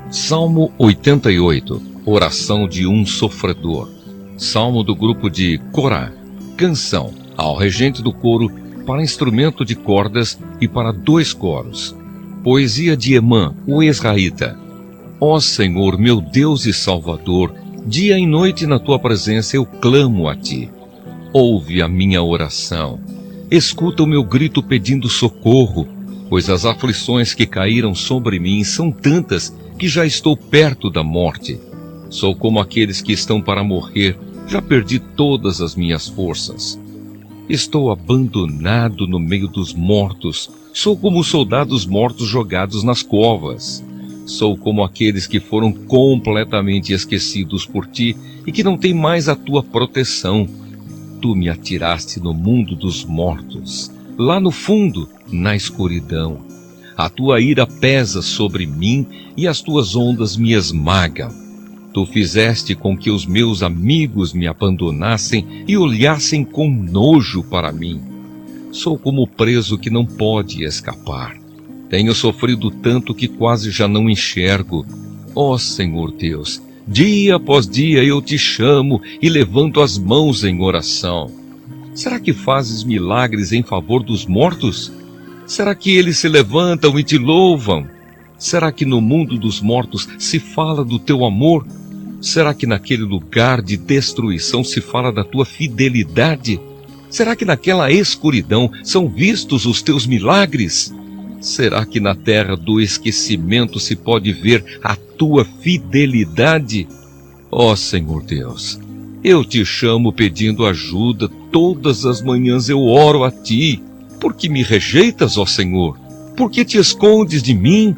Salmo 88, oração de um sofredor. Salmo do grupo de Corá. Canção ao regente do coro para instrumento de cordas e para 2 coros. Poesia de Emã, o Ezraíta. Ó Senhor, meu Deus e Salvador, dia e noite na tua presença eu clamo a ti. Ouve a minha oração. Escuta o meu grito pedindo socorro, pois as aflições que caíram sobre mim são tantas que já estou perto da morte. Sou como aqueles que estão para morrer, já perdi todas as minhas forças. Estou abandonado no meio dos mortos, sou como os soldados mortos jogados nas covas. Sou como aqueles que foram completamente esquecidos por ti e que não têm mais a tua proteção. Tu me atiraste no mundo dos mortos, lá no fundo, na escuridão. A tua ira pesa sobre mim e as tuas ondas me esmagam. Tu fizeste com que os meus amigos me abandonassem e olhassem com nojo para mim. Sou como o preso que não pode escapar. Tenho sofrido tanto que quase já não enxergo. Ó Senhor Deus, dia após dia eu te chamo e levanto as mãos em oração. Será que fazes milagres em favor dos mortos? Será que eles se levantam e te louvam? Será que no mundo dos mortos se fala do teu amor? Será que naquele lugar de destruição se fala da tua fidelidade? Será que naquela escuridão são vistos os teus milagres? Será que na terra do esquecimento se pode ver a tua fidelidade? Ó Senhor Deus, eu te chamo pedindo ajuda, todas as manhãs eu oro a ti. Por que me rejeitas, ó Senhor? Por que te escondes de mim?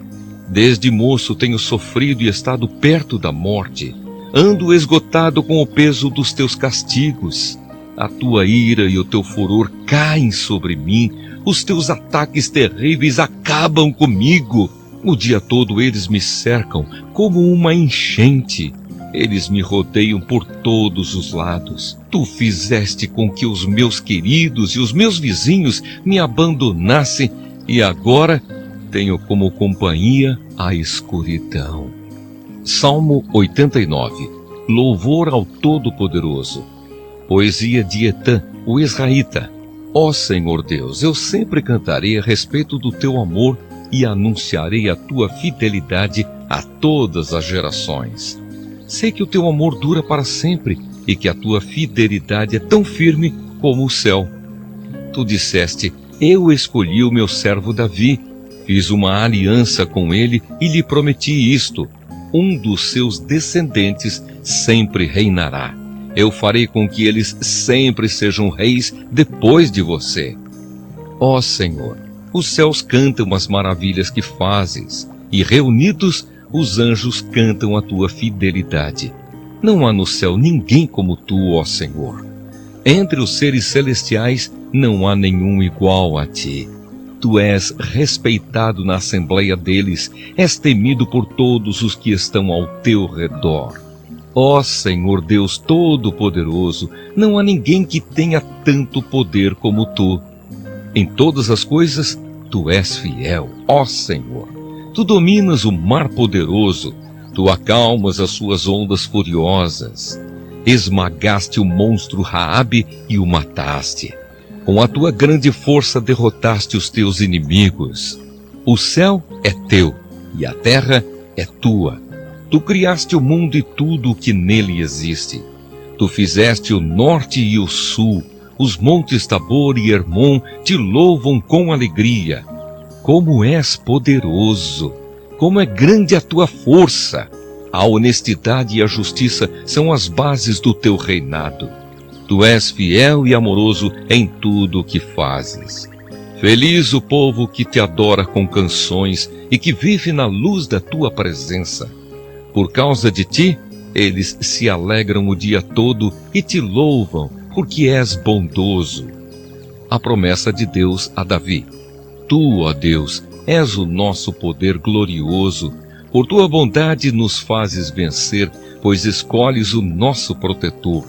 Desde moço tenho sofrido e estado perto da morte. Ando esgotado com o peso dos teus castigos. A tua ira e o teu furor caem sobre mim. Os teus ataques terríveis acabam comigo. O dia todo eles me cercam como uma enchente. Eles me rodeiam por todos os lados. Tu fizeste com que os meus queridos e os meus vizinhos me abandonassem e agora tenho como companhia a escuridão. Salmo 89. Louvor ao Todo-Poderoso. Poesia de Etã, o Ezraíta. Ó Senhor Deus, eu sempre cantarei a respeito do teu amor e anunciarei a tua fidelidade a todas as gerações. Sei que o teu amor dura para sempre e que a tua fidelidade é tão firme como o céu. Tu disseste, eu escolhi o meu servo Davi, fiz uma aliança com ele e lhe prometi isto: um dos seus descendentes sempre reinará. Eu farei com que eles sempre sejam reis depois de você. Ó Senhor, os céus cantam as maravilhas que fazes, e reunidos os anjos cantam a tua fidelidade. Não há no céu ninguém como tu, ó Senhor. Entre os seres celestiais não há nenhum igual a ti. Tu és respeitado na assembleia deles, és temido por todos os que estão ao teu redor. Ó Senhor Deus Todo-Poderoso, não há ninguém que tenha tanto poder como tu. Em todas as coisas, tu és fiel, ó Senhor. Tu dominas o mar poderoso, tu acalmas as suas ondas furiosas. Esmagaste o monstro Raabe e o mataste. Com a tua grande força derrotaste os teus inimigos. O céu é teu e a terra é tua. Tu criaste o mundo e tudo o que nele existe. Tu fizeste o norte e o sul. Os montes Tabor e Hermon te louvam com alegria. Como és poderoso! Como é grande a tua força! A honestidade e a justiça são as bases do teu reinado. Tu és fiel e amoroso em tudo o que fazes. Feliz o povo que te adora com canções e que vive na luz da tua presença. Por causa de ti, eles se alegram o dia todo e te louvam, porque és bondoso. A promessa de Deus a Davi. Tu, ó Deus, és o nosso poder glorioso. Por tua bondade nos fazes vencer, pois escolhes o nosso protetor.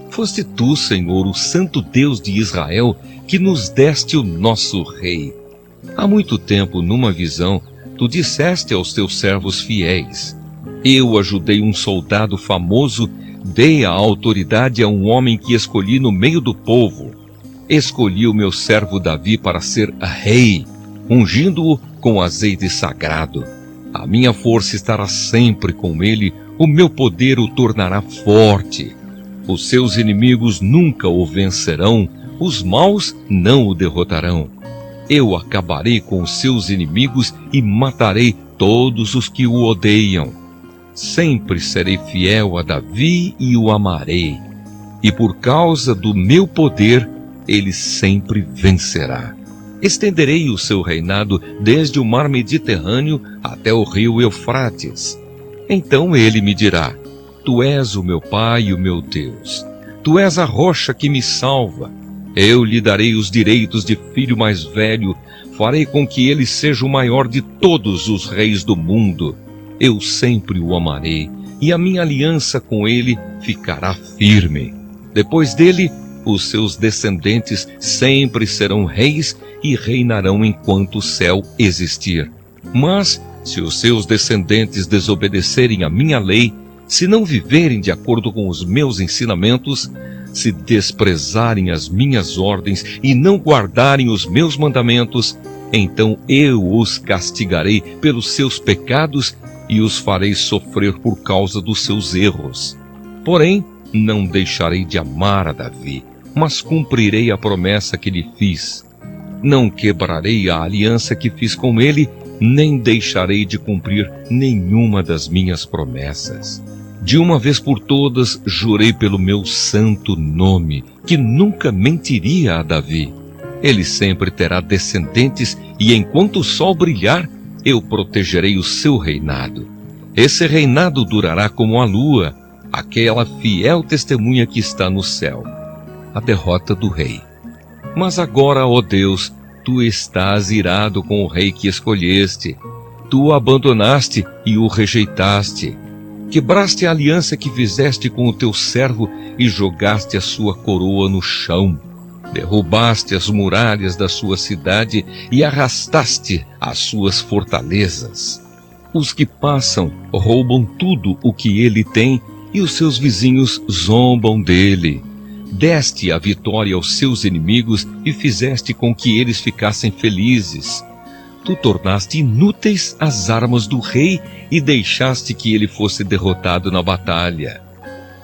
Foste tu, Senhor, o Santo Deus de Israel, que nos deste o nosso Rei. Há muito tempo, numa visão, tu disseste aos teus servos fiéis: Eu ajudei um soldado famoso, dei a autoridade a um homem que escolhi no meio do povo. Escolhi o meu servo Davi para ser rei, ungindo-o com azeite sagrado. A minha força estará sempre com ele, o meu poder o tornará forte. Os seus inimigos nunca o vencerão, os maus não o derrotarão. Eu acabarei com os seus inimigos e matarei todos os que o odeiam. Sempre serei fiel a Davi e o amarei. E por causa do meu poder, ele sempre vencerá. Estenderei o seu reinado desde o mar Mediterrâneo até o rio Eufrates. Então ele me dirá: Tu és o meu Pai e o meu Deus. Tu és a rocha que me salva. Eu lhe darei os direitos de filho mais velho. Farei com que ele seja o maior de todos os reis do mundo. Eu sempre o amarei, e a minha aliança com ele ficará firme. Depois dele, os seus descendentes sempre serão reis e reinarão enquanto o céu existir. Mas, se os seus descendentes desobedecerem à minha lei, se não viverem de acordo com os meus ensinamentos, se desprezarem as minhas ordens e não guardarem os meus mandamentos, então eu os castigarei pelos seus pecados e os farei sofrer por causa dos seus erros. Porém, não deixarei de amar a Davi, mas cumprirei a promessa que lhe fiz. Não quebrarei a aliança que fiz com ele, nem deixarei de cumprir nenhuma das minhas promessas. De uma vez por todas, jurei pelo meu santo nome, que nunca mentiria a Davi. Ele sempre terá descendentes, e enquanto o sol brilhar, eu protegerei o seu reinado. Esse reinado durará como a lua, aquela fiel testemunha que está no céu. A derrota do rei. Mas agora, ó Deus, tu estás irado com o rei que escolheste. Tu o abandonaste e o rejeitaste. Quebraste a aliança que fizeste com o teu servo e jogaste a sua coroa no chão. Derrubaste as muralhas da sua cidade e arrastaste as suas fortalezas. Os que passam roubam tudo o que ele tem e os seus vizinhos zombam dele. Deste a vitória aos seus inimigos e fizeste com que eles ficassem felizes. Tu tornaste inúteis as armas do rei e deixaste que ele fosse derrotado na batalha.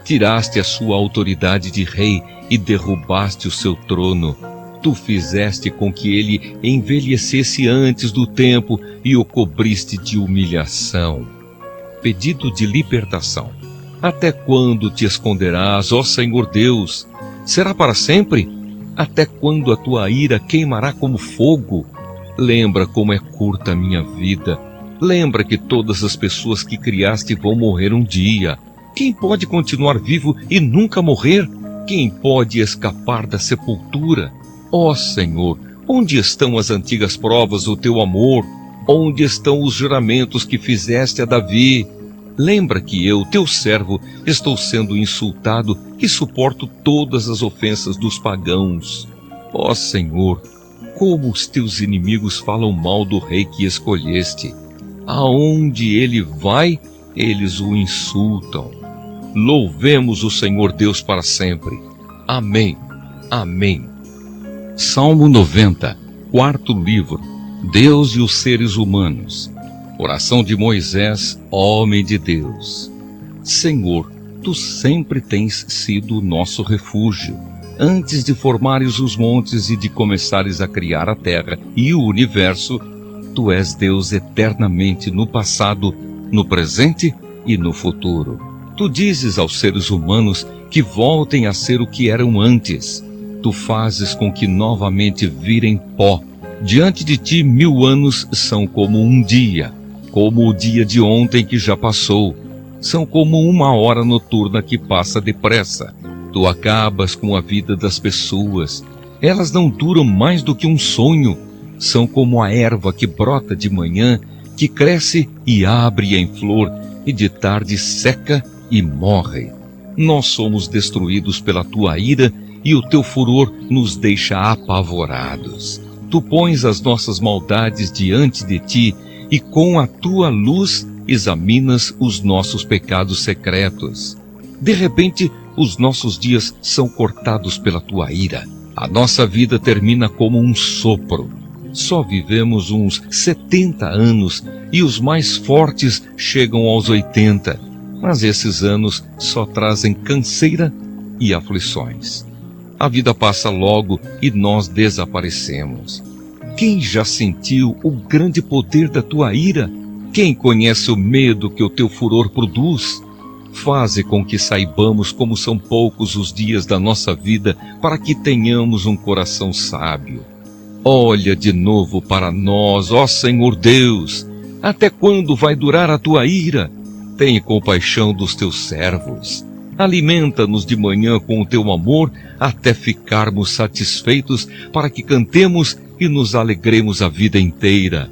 Tiraste a sua autoridade de rei e derrubaste o seu trono. Tu fizeste com que ele envelhecesse antes do tempo e o cobriste de humilhação. Pedido de libertação. Até quando te esconderás, ó Senhor Deus? Será para sempre? Até quando a tua ira queimará como fogo? Lembra como é curta a minha vida. Lembra que todas as pessoas que criaste vão morrer um dia. Quem pode continuar vivo e nunca morrer? Quem pode escapar da sepultura? Ó Senhor, onde estão as antigas provas do teu amor? Onde estão os juramentos que fizeste a Davi? Lembra que eu, teu servo, estou sendo insultado e suporto todas as ofensas dos pagãos. Ó Senhor, como os teus inimigos falam mal do rei que escolheste. Aonde ele vai, eles o insultam. Louvemos o Senhor Deus para sempre. Amém. Amém. Salmo 90, quarto livro. Deus e os seres humanos. Oração de Moisés, homem de Deus. Senhor, tu sempre tens sido o nosso refúgio. Antes de formares os montes e de começares a criar a terra e o universo, tu és Deus eternamente no passado, no presente e no futuro. Tu dizes aos seres humanos que voltem a ser o que eram antes. Tu fazes com que novamente virem pó. Diante de ti 1000 anos são como um dia, como o dia de ontem que já passou. São como uma hora noturna que passa depressa. Tu acabas com a vida das pessoas. Elas não duram mais do que um sonho. São como a erva que brota de manhã, que cresce e abre em flor, e de tarde seca e morre. Nós somos destruídos pela tua ira, e o teu furor nos deixa apavorados. Tu pões as nossas maldades diante de ti, e com a tua luz examinas os nossos pecados secretos. De repente, os nossos dias são cortados pela tua ira. A nossa vida termina como um sopro. Só vivemos uns 70 anos e os mais fortes chegam aos 80. Mas esses anos só trazem canseira e aflições. A vida passa logo e nós desaparecemos. Quem já sentiu o grande poder da tua ira? Quem conhece o medo que o teu furor produz? Faze com que saibamos como são poucos os dias da nossa vida para que tenhamos um coração sábio. Olha de novo para nós, ó Senhor Deus. Até quando vai durar a tua ira? Tenha compaixão dos teus servos. Alimenta-nos de manhã com o teu amor até ficarmos satisfeitos para que cantemos e nos alegremos a vida inteira.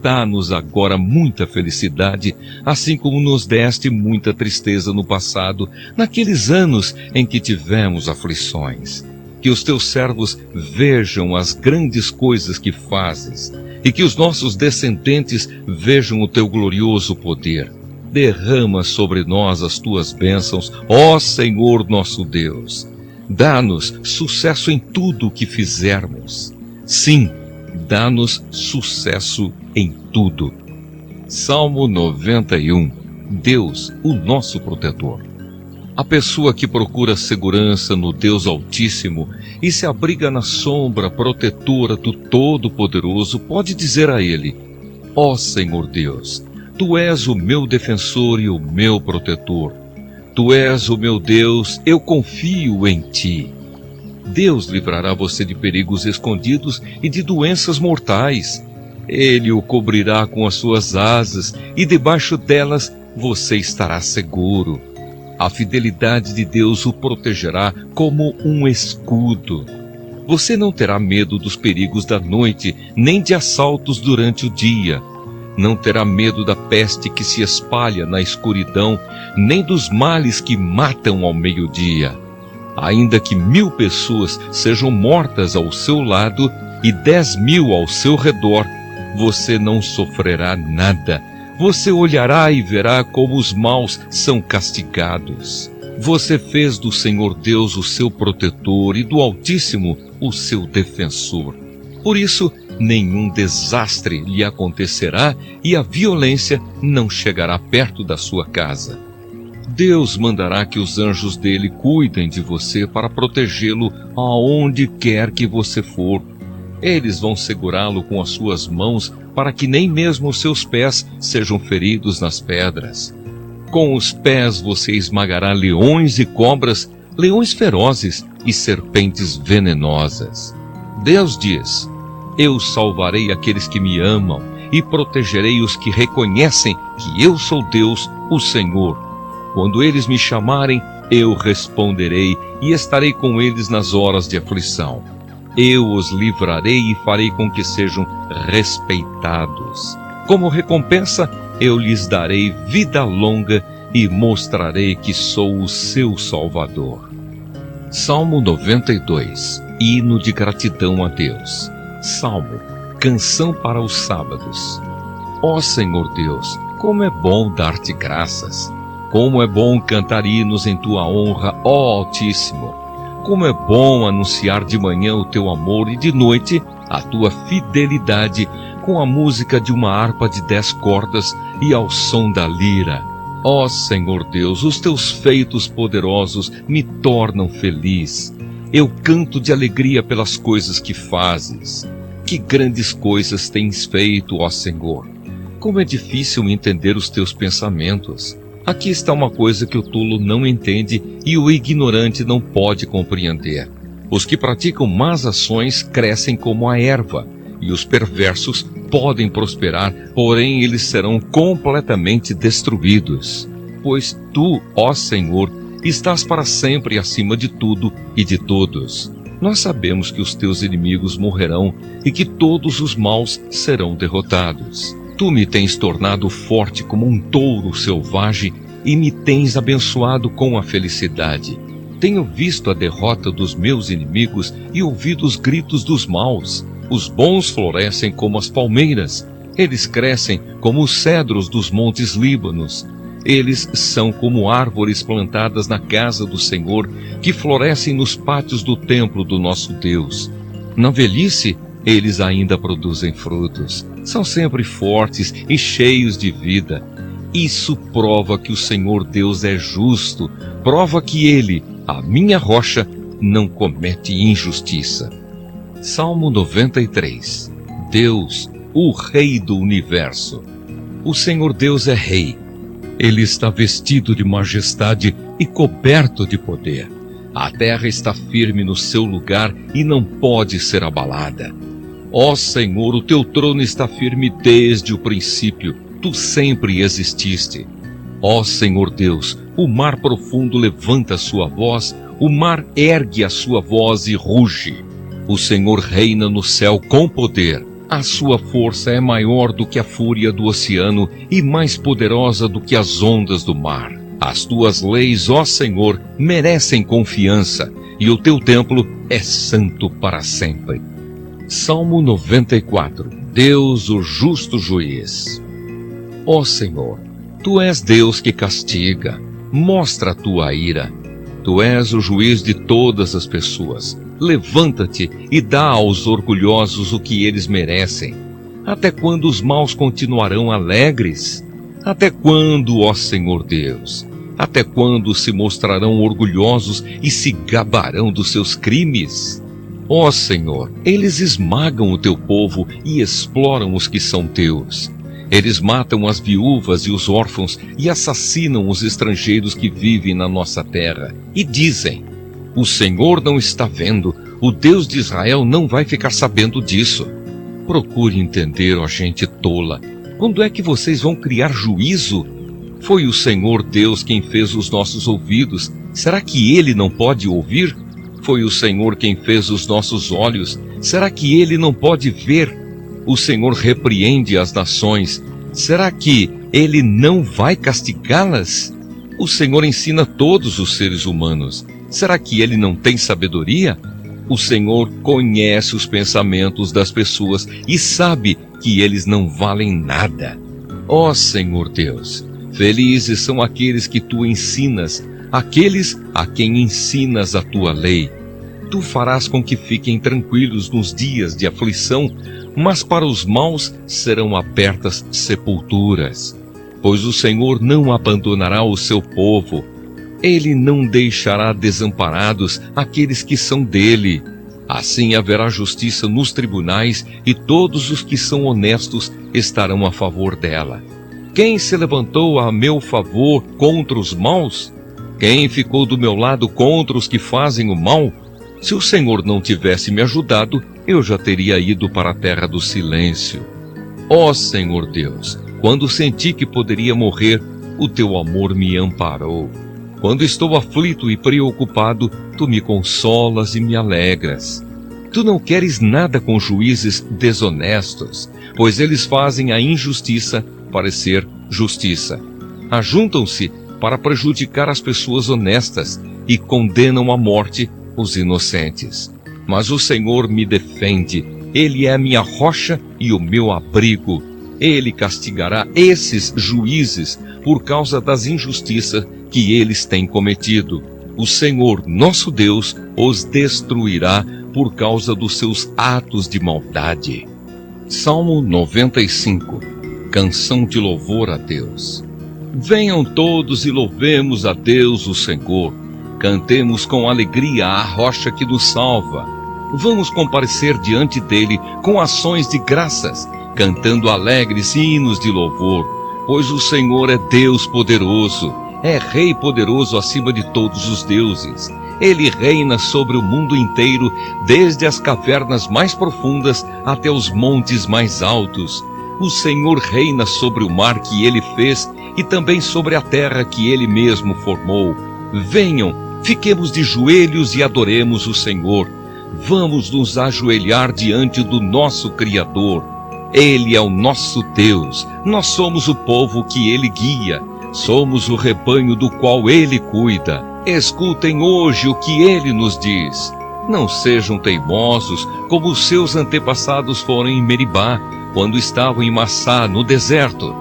Dá-nos agora muita felicidade, assim como nos deste muita tristeza no passado, naqueles anos em que tivemos aflições. Que os teus servos vejam as grandes coisas que fazes e que os nossos descendentes vejam o teu glorioso poder. Derrama sobre nós as tuas bênçãos, ó Senhor nosso Deus. Dá-nos sucesso em tudo o que fizermos. Sim, dá-nos sucesso em tudo. Salmo 91. Deus, o nosso protetor. A pessoa que procura segurança no Deus Altíssimo e se abriga na sombra protetora do Todo-Poderoso pode dizer a Ele: ó Senhor Deus, Tu és o meu defensor e o meu protetor. Tu és o meu Deus, eu confio em Ti. Deus livrará você de perigos escondidos e de doenças mortais. Ele o cobrirá com as suas asas e debaixo delas você estará seguro. A fidelidade de Deus o protegerá como um escudo. Você não terá medo dos perigos da noite, nem de assaltos durante o dia. Não terá medo da peste que se espalha na escuridão, nem dos males que matam ao meio-dia. Ainda que 1000 pessoas sejam mortas ao seu lado e 10.000 ao seu redor, você não sofrerá nada. Você olhará e verá como os maus são castigados. Você fez do Senhor Deus o seu protetor e do Altíssimo o seu defensor. Por isso, nenhum desastre lhe acontecerá e a violência não chegará perto da sua casa. Deus mandará que os anjos dele cuidem de você para protegê-lo aonde quer que você for. Eles vão segurá-lo com as suas mãos para que nem mesmo os seus pés sejam feridos nas pedras. Com os pés você esmagará leões e cobras, leões ferozes e serpentes venenosas. Deus diz: eu salvarei aqueles que me amam e protegerei os que reconhecem que eu sou Deus, o Senhor. Quando eles me chamarem, eu responderei e estarei com eles nas horas de aflição. Eu os livrarei e farei com que sejam respeitados. Como recompensa, eu lhes darei vida longa e mostrarei que sou o seu Salvador. Salmo 92. Hino de gratidão a Deus. Salmo, canção para os sábados. Ó Senhor Deus, como é bom dar-te graças. Como é bom cantar hinos em tua honra, ó Altíssimo. Como é bom anunciar de manhã o teu amor e de noite a tua fidelidade com a música de uma harpa de 10 cordas e ao som da lira. Ó Senhor Deus, os teus feitos poderosos me tornam feliz. Eu canto de alegria pelas coisas que fazes. Que grandes coisas tens feito, ó Senhor. Como é difícil entender os teus pensamentos. Aqui está uma coisa que o tolo não entende e o ignorante não pode compreender. Os que praticam más ações crescem como a erva, e os perversos podem prosperar, porém eles serão completamente destruídos. Pois tu, ó Senhor, estás para sempre acima de tudo e de todos. Nós sabemos que os teus inimigos morrerão e que todos os maus serão derrotados. Tu me tens tornado forte como um touro selvagem e me tens abençoado com a felicidade. Tenho visto a derrota dos meus inimigos e ouvido os gritos dos maus. Os bons florescem como as palmeiras, Eles crescem como os cedros dos montes Líbanos. Eles são como árvores plantadas na casa do Senhor, que florescem nos pátios do templo do nosso Deus. Na velhice, eles ainda produzem frutos. São sempre fortes e cheios de vida. Isso prova que o Senhor Deus é justo. Prova que Ele, a minha rocha, não comete injustiça. Salmo 93. Deus, o Rei do Universo. O Senhor Deus é Rei. Ele está vestido de majestade e coberto de poder. A terra está firme no seu lugar e não pode ser abalada. Ó Senhor, o teu trono está firme desde o princípio. Tu sempre exististe. Ó Senhor Deus, o mar profundo levanta sua voz, o mar ergue a sua voz e ruge. O Senhor reina no céu com poder. A sua força é maior do que a fúria do oceano e mais poderosa do que as ondas do mar. As tuas leis, ó Senhor, merecem confiança, e o teu templo é santo para sempre. Salmo 94. Deus, o justo juiz. Ó Senhor, tu és Deus que castiga, mostra a tua ira. Tu és o juiz de todas as pessoas. Levanta-te e dá aos orgulhosos o que eles merecem. Até quando os maus continuarão alegres? Até quando, ó Senhor Deus? Até quando se mostrarão orgulhosos e se gabarão dos seus crimes? Ó Senhor, eles esmagam o teu povo e exploram os que são teus. Eles matam as viúvas e os órfãos e assassinam os estrangeiros que vivem na nossa terra. E dizem: o Senhor não está vendo, o Deus de Israel não vai ficar sabendo disso. Procure entender, ó gente tola. Quando é que vocês vão criar juízo? Foi o Senhor Deus quem fez os nossos ouvidos. Será que Ele não pode ouvir? Foi o Senhor quem fez os nossos olhos. Será que Ele não pode ver? O Senhor repreende as nações. Será que Ele não vai castigá-las? O Senhor ensina todos os seres humanos. Será que Ele não tem sabedoria? O Senhor conhece os pensamentos das pessoas e sabe que eles não valem nada. Ó Senhor Deus, felizes são aqueles que tu ensinas, aqueles a quem ensinas a tua lei. Tu farás com que fiquem tranquilos nos dias de aflição, mas para os maus serão abertas sepulturas. Pois o Senhor não abandonará o seu povo. Ele não deixará desamparados aqueles que são dele. Assim haverá justiça nos tribunais e todos os que são honestos estarão a favor dela. Quem se levantou a meu favor contra os maus? Quem ficou do meu lado contra os que fazem o mal? Se o Senhor não tivesse me ajudado, eu já teria ido para a terra do silêncio. Ó Senhor Deus, quando senti que poderia morrer, o teu amor me amparou. Quando estou aflito e preocupado, tu me consolas e me alegras. Tu não queres nada com juízes desonestos, pois eles fazem a injustiça parecer justiça. Ajuntam-se para prejudicar as pessoas honestas e condenam à morte os inocentes. Mas o Senhor me defende. Ele é a minha rocha e o meu abrigo. Ele castigará esses juízes por causa das injustiças que eles têm cometido. O Senhor, nosso Deus, os destruirá por causa dos seus atos de maldade. Salmo 95. Canção de louvor a Deus. Venham todos e louvemos a Deus, o Senhor. Cantemos com alegria à rocha que nos salva. Vamos comparecer diante dele com ações de graças, cantando alegres hinos de louvor, pois o Senhor é Deus poderoso, é Rei poderoso acima de todos os deuses. Ele reina sobre o mundo inteiro, desde as cavernas mais profundas até os montes mais altos. O Senhor reina sobre o mar que ele fez e também sobre a terra que ele mesmo formou. Venham, fiquemos de joelhos e adoremos o Senhor. Vamos nos ajoelhar diante do nosso Criador. Ele é o nosso Deus, nós somos o povo que ele guia, somos o rebanho do qual ele cuida. Escutem hoje o que ele nos diz. Não sejam teimosos como os seus antepassados foram em Meribá, quando estavam em Massá, no deserto.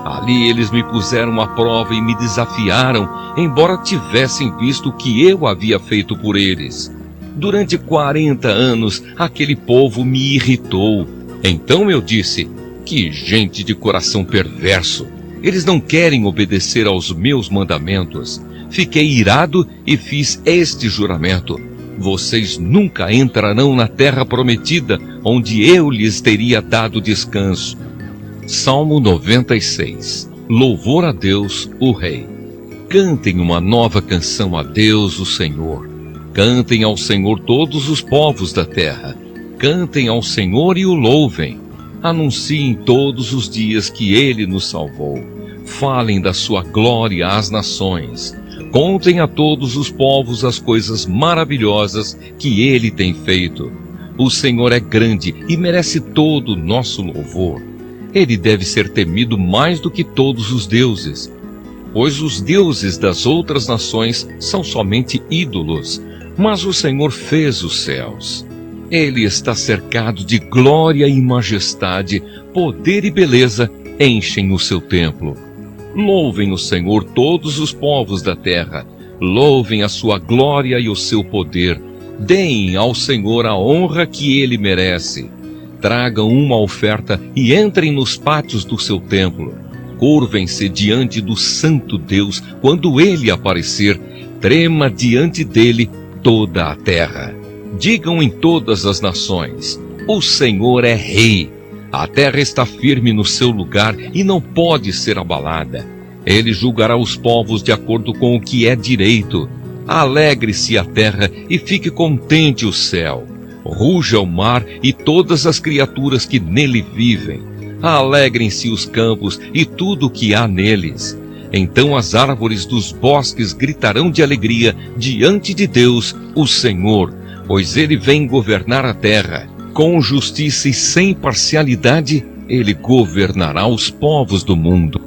Ali eles me puseram à prova e me desafiaram, embora tivessem visto o que eu havia feito por eles. Durante 40 anos, aquele povo me irritou. Então eu disse: que gente de coração perverso! Eles não querem obedecer aos meus mandamentos. Fiquei irado e fiz este juramento: vocês nunca entrarão na terra prometida, onde eu lhes teria dado descanso. Salmo 96. Louvor a Deus, o Rei. Cantem uma nova canção a Deus, o Senhor. Cantem ao Senhor todos os povos da terra. Cantem ao Senhor e o louvem. Anunciem todos os dias que Ele nos salvou. Falem da sua glória às nações. Contem a todos os povos as coisas maravilhosas que Ele tem feito. O Senhor é grande e merece todo o nosso louvor. Ele deve ser temido mais do que todos os deuses, pois os deuses das outras nações são somente ídolos, mas o Senhor fez os céus. Ele está cercado de glória e majestade, poder e beleza enchem o seu templo. Louvem o Senhor todos os povos da terra, louvem a sua glória e o seu poder, deem ao Senhor a honra que Ele merece. Tragam uma oferta e entrem nos pátios do seu templo. Curvem-se diante do Santo Deus quando Ele aparecer, trema diante dele toda a terra. Digam em todas as nações: o Senhor é Rei. A terra está firme no seu lugar e não pode ser abalada. Ele julgará os povos de acordo com o que é direito. Alegre-se a terra e fique contente o céu. Ruja o mar e todas as criaturas que nele vivem. Alegrem-se os campos e tudo o que há neles. Então as árvores dos bosques gritarão de alegria diante de Deus, o Senhor, pois Ele vem governar a terra. Com justiça e sem parcialidade, Ele governará os povos do mundo.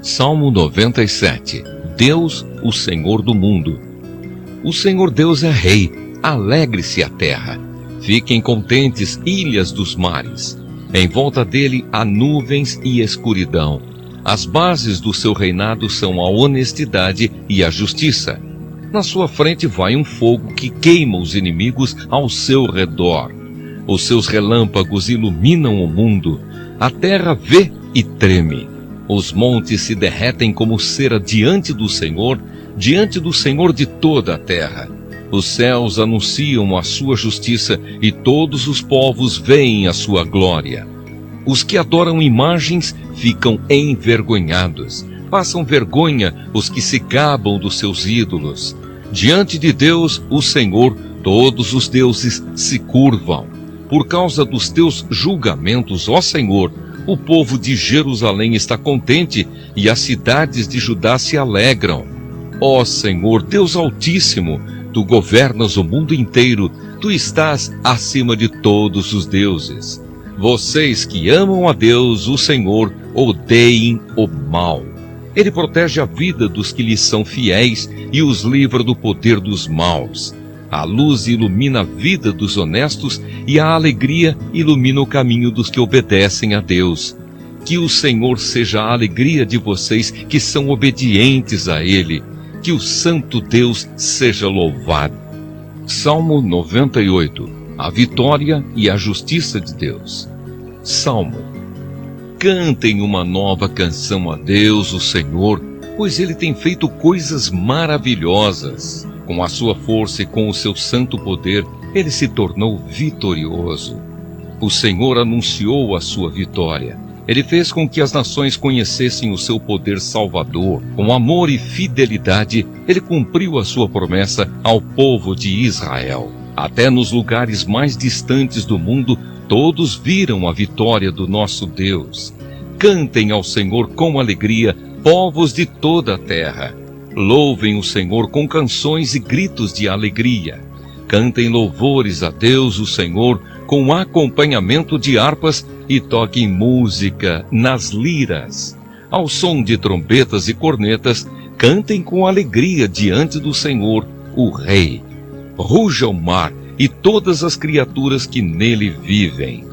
Salmo 97. Deus, o Senhor do mundo. O Senhor Deus é Rei. Alegre-se a terra. Fiquem contentes, ilhas dos mares. Em volta dele há nuvens e escuridão. As bases do seu reinado são a honestidade e a justiça. Na sua frente vai um fogo que queima os inimigos ao seu redor. Os seus relâmpagos iluminam o mundo. A terra vê e treme. Os montes se derretem como cera diante do Senhor de toda a terra. Os céus anunciam a sua justiça e todos os povos veem a sua glória. Os que adoram imagens ficam envergonhados. Passam vergonha os que se gabam dos seus ídolos. Diante de Deus, o Senhor, todos os deuses se curvam. Por causa dos teus julgamentos, ó Senhor, o povo de Jerusalém está contente e as cidades de Judá se alegram. Ó Senhor, Deus Altíssimo, Tu governas o mundo inteiro, Tu estás acima de todos os deuses. Vocês que amam a Deus, o Senhor, odeiem o mal. Ele protege a vida dos que lhe são fiéis e os livra do poder dos maus. A luz ilumina a vida dos honestos e a alegria ilumina o caminho dos que obedecem a Deus. Que o Senhor seja a alegria de vocês que são obedientes a Ele. Que o Santo Deus seja louvado. Salmo 98. A vitória e a justiça de Deus. Salmo. Cantem uma nova canção a Deus, o Senhor, pois Ele tem feito coisas maravilhosas. Com a sua força e com o seu santo poder, Ele se tornou vitorioso. O Senhor anunciou a sua vitória. Ele fez com que as nações conhecessem o seu poder salvador. Com amor e fidelidade, Ele cumpriu a sua promessa ao povo de Israel. Até nos lugares mais distantes do mundo, todos viram a vitória do nosso Deus. Cantem ao Senhor com alegria, povos de toda a terra. Louvem o Senhor com canções e gritos de alegria. Cantem louvores a Deus, o Senhor, com acompanhamento de harpas e toquem música nas liras. Ao som de trombetas e cornetas, cantem com alegria diante do Senhor, o Rei. Ruja o mar e todas as criaturas que nele vivem.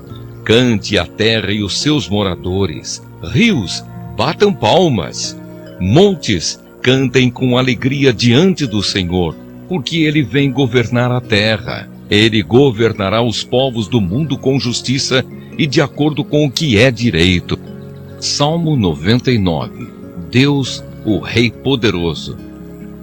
Cante a terra e os seus moradores. Rios, batam palmas. Montes, cantem com alegria diante do Senhor, porque Ele vem governar a terra. Ele governará os povos do mundo com justiça e de acordo com o que é direito. Salmo 99. Deus, o Rei poderoso.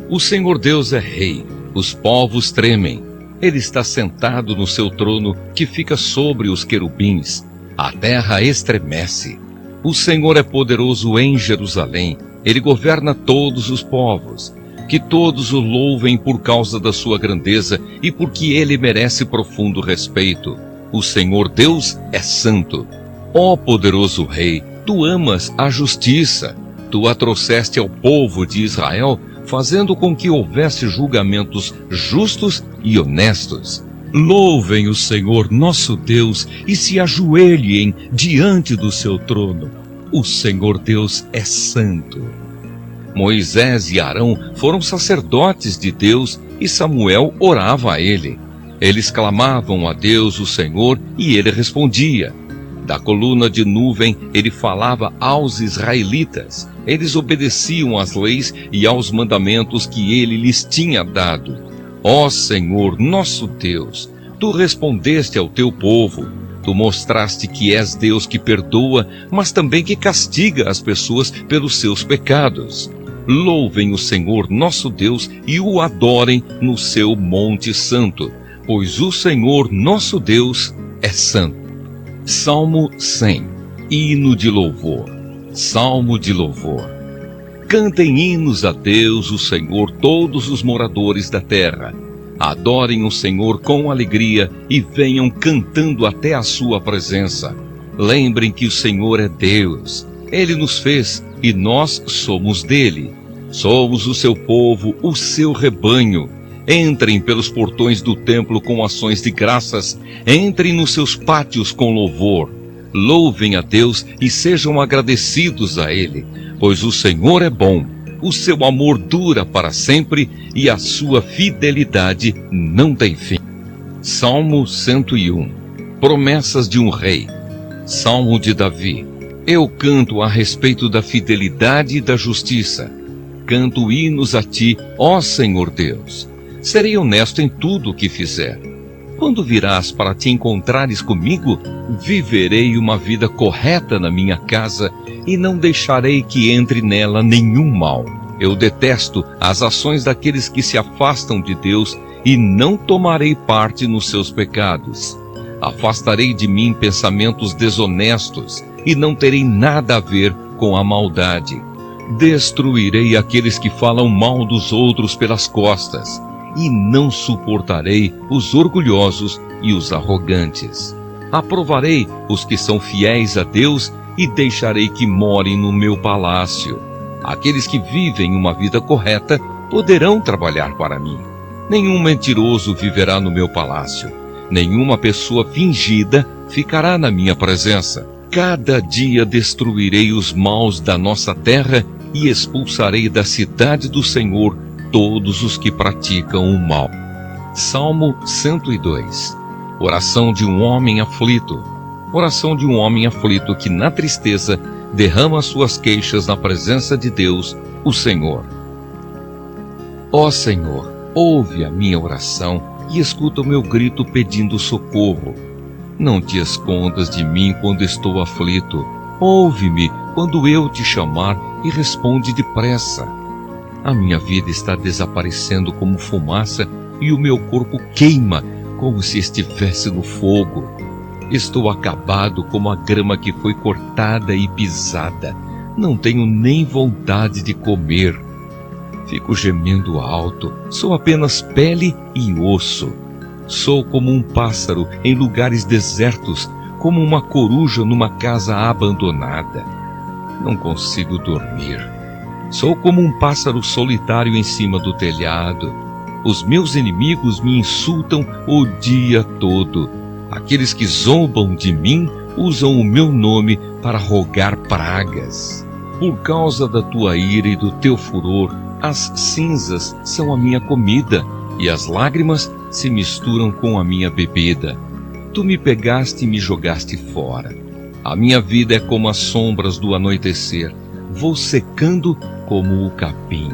O Senhor Deus é Rei, os povos tremem. Ele está sentado no seu trono que fica sobre os querubins. A terra estremece. O Senhor é poderoso em Jerusalém. Ele governa todos os povos. Que todos o louvem por causa da sua grandeza e porque ele merece profundo respeito. O Senhor Deus é santo. Ó poderoso Rei, tu amas a justiça. Tu a trouxeste ao povo de Israel, fazendo com que houvesse julgamentos justos e honestos. Louvem o Senhor nosso Deus e se ajoelhem diante do seu trono. O Senhor Deus é santo. Moisés e Arão foram sacerdotes de Deus e Samuel orava a ele. Eles clamavam a Deus, o Senhor, e ele respondia. Da coluna de nuvem ele falava aos israelitas. Eles obedeciam às leis e aos mandamentos que ele lhes tinha dado. Ó Senhor, nosso Deus, tu respondeste ao teu povo. Tu mostraste que és Deus que perdoa, mas também que castiga as pessoas pelos seus pecados. Louvem o Senhor nosso Deus e o adorem no seu monte santo, pois o Senhor nosso Deus é santo. Salmo 100. Hino de louvor. Salmo de louvor. Cantem hinos a Deus, o Senhor, todos os moradores da terra. Adorem o Senhor com alegria e venham cantando até a sua presença. Lembrem que o Senhor é Deus. Ele nos fez e nós somos dele. Somos o seu povo, o seu rebanho. Entrem pelos portões do templo com ações de graças. Entrem nos seus pátios com louvor. Louvem a Deus e sejam agradecidos a Ele, pois o Senhor é bom. O seu amor dura para sempre e a sua fidelidade não tem fim. Salmo 101. Promessas de um rei. Salmo de Davi. Eu canto a respeito da fidelidade e da justiça. Canto hinos a ti, ó Senhor Deus. Serei honesto em tudo o que fizer. Quando virás para te encontrares comigo, viverei uma vida correta na minha casa e não deixarei que entre nela nenhum mal. Eu detesto as ações daqueles que se afastam de Deus e não tomarei parte nos seus pecados. Afastarei de mim pensamentos desonestos e não terei nada a ver com a maldade. Destruirei aqueles que falam mal dos outros pelas costas e não suportarei os orgulhosos e os arrogantes. Aprovarei os que são fiéis a Deus e deixarei que morem no meu palácio. Aqueles que vivem uma vida correta poderão trabalhar para mim. Nenhum mentiroso viverá no meu palácio. Nenhuma pessoa fingida ficará na minha presença. Cada dia destruirei os maus da nossa terra e expulsarei da cidade do Senhor todos os que praticam o mal. Salmo 102. Oração de um homem aflito. Oração de um homem aflito que na tristeza derrama suas queixas na presença de Deus, o Senhor. Ó Senhor, ouve a minha oração e escuta o meu grito pedindo socorro. Não te escondas de mim quando estou aflito. Ouve-me quando eu te chamar e responde depressa. A minha vida está desaparecendo como fumaça e o meu corpo queima como se estivesse no fogo. Estou acabado como a grama que foi cortada e pisada. Não tenho nem vontade de comer. Fico gemendo alto. Sou apenas pele e osso. Sou como um pássaro em lugares desertos, como uma coruja numa casa abandonada. Não consigo dormir. Sou como um pássaro solitário em cima do telhado. Os meus inimigos me insultam o dia todo. Aqueles que zombam de mim usam o meu nome para rogar pragas. Por causa da tua ira e do teu furor, as cinzas são a minha comida e as lágrimas se misturam com a minha bebida. tu me pegaste e me jogaste fora. A minha vida é como as sombras do anoitecer, vou secando como o capim.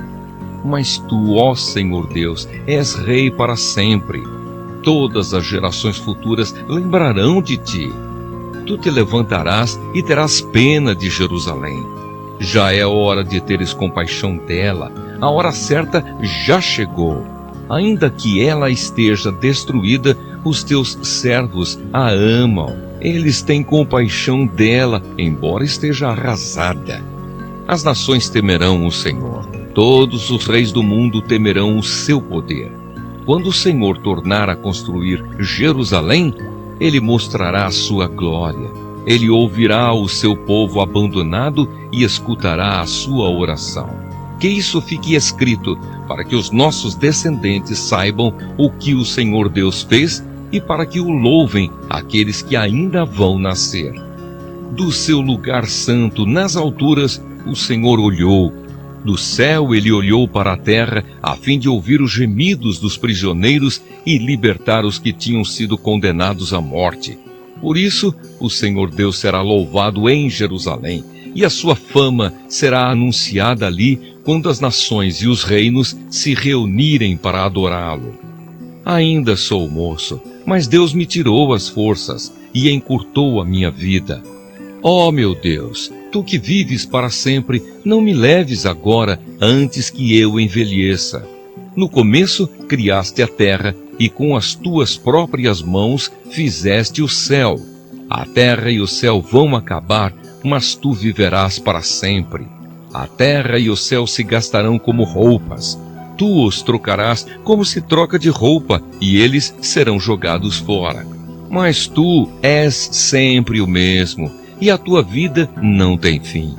Mas tu, ó Senhor Deus, és rei para sempre. Todas as gerações futuras lembrarão de ti. Tu te levantarás e terás pena de Jerusalém. Já é hora de teres compaixão dela, a hora certa já chegou. Ainda que ela esteja destruída, os teus servos a amam. Eles têm compaixão dela, embora esteja arrasada. As nações temerão o Senhor. Todos os reis do mundo temerão o seu poder. Quando o Senhor tornar a construir Jerusalém, Ele mostrará a sua glória. Ele ouvirá o seu povo abandonado e escutará a sua oração. Que isso fique escrito, para que os nossos descendentes saibam o que o Senhor Deus fez e para que o louvem aqueles que ainda vão nascer. Do seu lugar santo, nas alturas, o Senhor olhou. Do céu ele olhou para a terra, a fim de ouvir os gemidos dos prisioneiros e libertar os que tinham sido condenados à morte. Por isso, o Senhor Deus será louvado em Jerusalém, e a sua fama será anunciada ali quando as nações e os reinos se reunirem para adorá-lo. Ainda sou moço, mas Deus me tirou as forças e encurtou a minha vida. Ó meu Deus, tu que vives para sempre, não me leves agora antes que eu envelheça. No começo criaste a terra e com as tuas próprias mãos fizeste o céu. A terra e o céu vão acabar, mas tu viverás para sempre. A terra e o céu se gastarão como roupas. Tu os trocarás como se troca de roupa, e eles serão jogados fora. Mas tu és sempre o mesmo, e a tua vida não tem fim.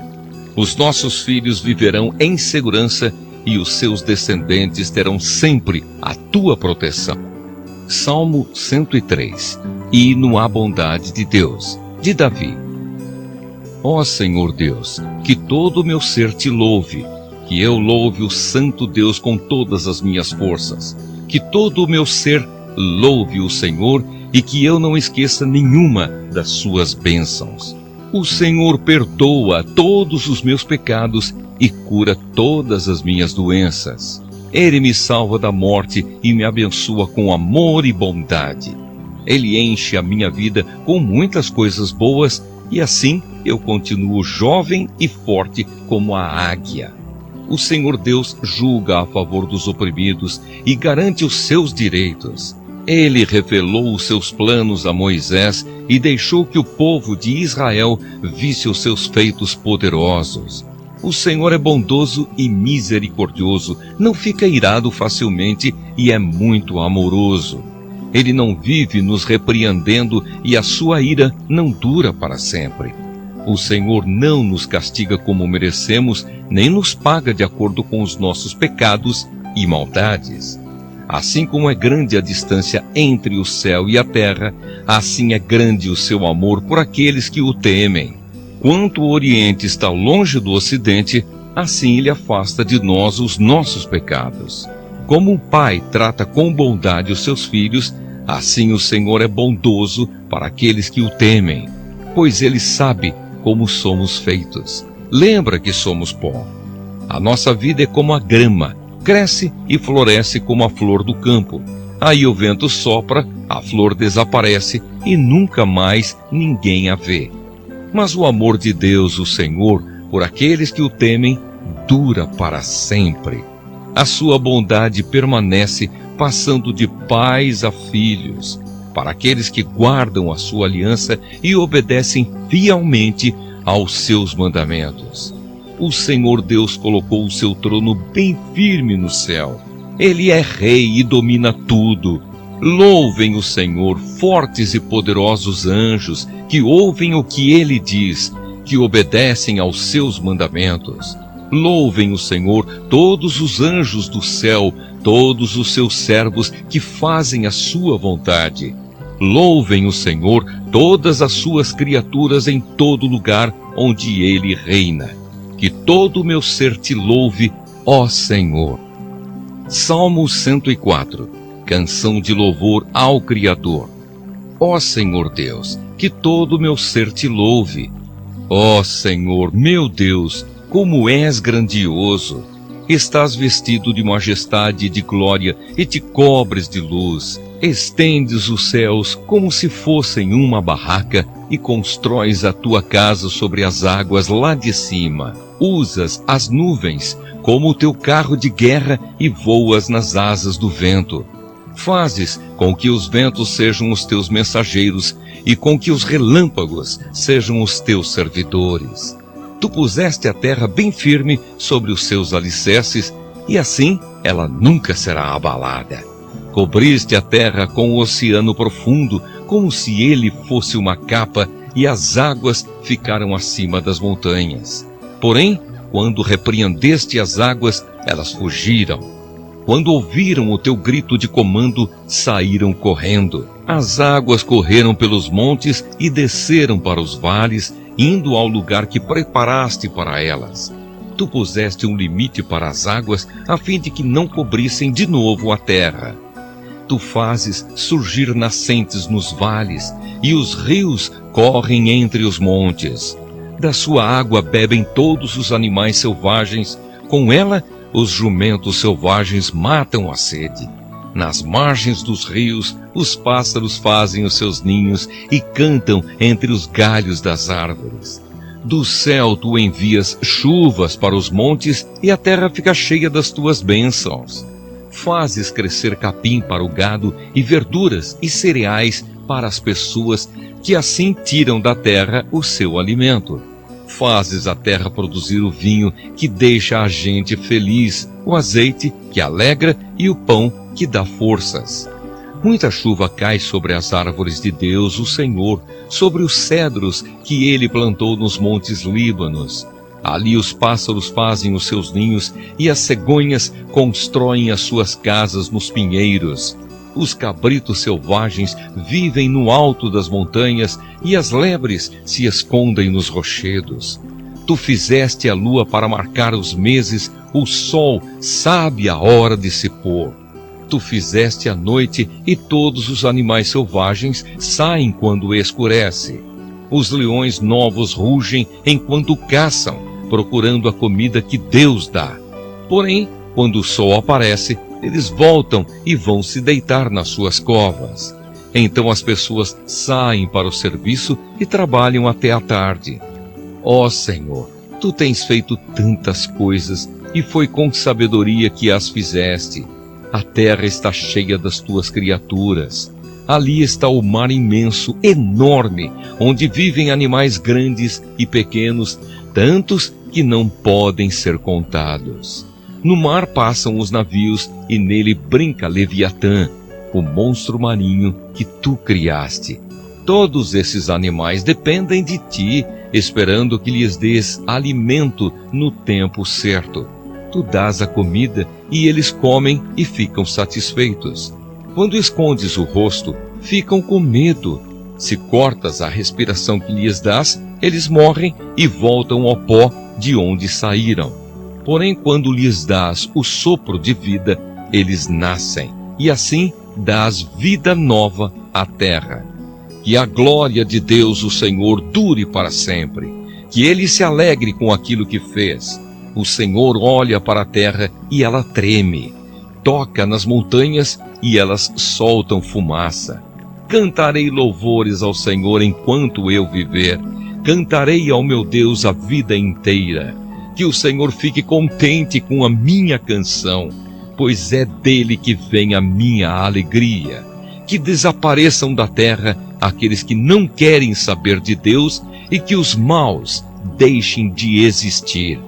Os nossos filhos viverão em segurança, e os seus descendentes terão sempre a tua proteção. Salmo 103. Hino à bondade de Deus, de Davi. Ó Senhor Deus, que todo o meu ser te louve, que eu louve o Santo Deus com todas as minhas forças, que todo o meu ser louve o Senhor e que eu não esqueça nenhuma das suas bênçãos. O Senhor perdoa todos os meus pecados e cura todas as minhas doenças. Ele me salva da morte e me abençoa com amor e bondade. Ele enche a minha vida com muitas coisas boas e assim eu continuo jovem e forte como a águia. O Senhor Deus julga a favor dos oprimidos e garante os seus direitos. Ele revelou os seus planos a Moisés e deixou que o povo de Israel visse os seus feitos poderosos. O Senhor é bondoso e misericordioso, não fica irado facilmente e é muito amoroso. Ele não vive nos repreendendo e a sua ira não dura para sempre. O Senhor não nos castiga como merecemos, nem nos paga de acordo com os nossos pecados e maldades. Assim como é grande a distância entre o céu e a terra, assim é grande o seu amor por aqueles que o temem. Quanto o Oriente está longe do Ocidente, assim ele afasta de nós os nossos pecados. Como um pai trata com bondade os seus filhos, assim o Senhor é bondoso para aqueles que o temem, pois ele sabe como somos feitos. Lembra que somos pó. A nossa vida é como a grama, cresce e floresce como a flor do campo. Aí o vento sopra, a flor desaparece e nunca mais ninguém a vê. Mas o amor de Deus, o Senhor, por aqueles que o temem, dura para sempre. A sua bondade permanece, passando de pais a filhos, para aqueles que guardam a sua aliança e obedecem fielmente aos seus mandamentos. O Senhor Deus colocou o seu trono bem firme no céu. Ele é rei e domina tudo. Louvem o Senhor, fortes e poderosos anjos, que ouvem o que ele diz, que obedecem aos seus mandamentos. Louvem o Senhor, todos os anjos do céu, todos os seus servos que fazem a sua vontade. Louvem o Senhor, todas as suas criaturas em todo lugar onde ele reina. Que todo o meu ser te louve, ó Senhor. Salmo 104. Canção de louvor ao Criador. Ó Senhor Deus, que todo o meu ser te louve. Ó Senhor, meu Deus, como és grandioso! Estás vestido de majestade e de glória e te cobres de luz. Estendes os céus como se fossem uma barraca e constróis a tua casa sobre as águas lá de cima. Usas as nuvens como o teu carro de guerra e voas nas asas do vento. Fazes com que os ventos sejam os teus mensageiros e com que os relâmpagos sejam os teus servidores. Tu puseste a terra bem firme sobre os seus alicerces, e assim ela nunca será abalada. Cobriste a terra com o oceano profundo, como se ele fosse uma capa, e as águas ficaram acima das montanhas. Porém, quando repreendeste as águas, elas fugiram. Quando ouviram o teu grito de comando, saíram correndo. As águas correram pelos montes e desceram para os vales, indo ao lugar que preparaste para elas. Tu puseste um limite para as águas, a fim de que não cobrissem de novo a terra. Tu fazes surgir nascentes nos vales, e os rios correm entre os montes. Da sua água bebem todos os animais selvagens, com ela os jumentos selvagens matam a sede. Nas margens dos rios, os pássaros fazem os seus ninhos e cantam entre os galhos das árvores. Do céu tu envias chuvas para os montes e a terra fica cheia das tuas bênçãos. Fazes crescer capim para o gado e verduras e cereais para as pessoas que assim tiram da terra o seu alimento. Fazes a terra produzir o vinho que deixa a gente feliz, o azeite que alegra e o pão que dá forças. Muita chuva cai sobre as árvores de Deus, o Senhor, sobre os cedros que ele plantou nos montes Líbanos. Ali os pássaros fazem os seus ninhos e as cegonhas constroem as suas casas nos pinheiros. Os cabritos selvagens vivem no alto das montanhas e as lebres se escondem nos rochedos. Tu fizeste a lua para marcar os meses, o sol sabe a hora de se pôr. Tu fizeste a noite e todos os animais selvagens saem quando escurece. Os leões novos rugem enquanto caçam, procurando a comida que Deus dá. Porém, quando o sol aparece, eles voltam e vão se deitar nas suas covas. Então as pessoas saem para o serviço e trabalham até a tarde. Ó Senhor, tu tens feito tantas coisas e foi com sabedoria que as fizeste. A terra está cheia das tuas criaturas. Ali está o mar imenso, enorme, onde vivem animais grandes e pequenos, tantos que não podem ser contados. No mar passam os navios e nele brinca Leviatã, o monstro marinho que tu criaste. Todos esses animais dependem de ti, esperando que lhes dês alimento no tempo certo. Tu dás a comida e eles comem e ficam satisfeitos. Quando escondes o rosto, ficam com medo. Se cortas a respiração que lhes dás, eles morrem e voltam ao pó de onde saíram. Porém, quando lhes dás o sopro de vida, eles nascem, e assim dás vida nova à terra. Que a glória de Deus, o Senhor, dure para sempre. Que ele se alegre com aquilo que fez. O Senhor olha para a terra e ela treme. Toca nas montanhas e elas soltam fumaça. Cantarei louvores ao Senhor enquanto eu viver. Cantarei ao meu Deus a vida inteira. Que o Senhor fique contente com a minha canção, pois é dele que vem a minha alegria. Que desapareçam da terra aqueles que não querem saber de Deus e que os maus deixem de existir.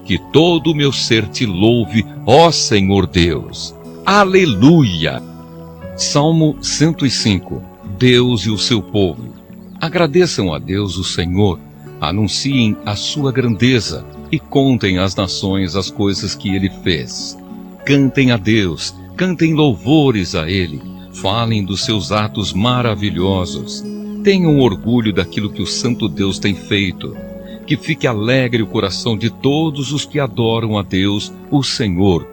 Que todo o meu ser te louve, ó Senhor Deus. Aleluia! Salmo 105. Deus e o seu povo. Agradeçam a Deus o Senhor, anunciem a sua grandeza e contem às nações as coisas que ele fez. Cantem a Deus, cantem louvores a ele, falem dos seus atos maravilhosos. Tenham orgulho daquilo que o Santo Deus tem feito. Que fique alegre o coração de todos os que adoram a Deus, o Senhor.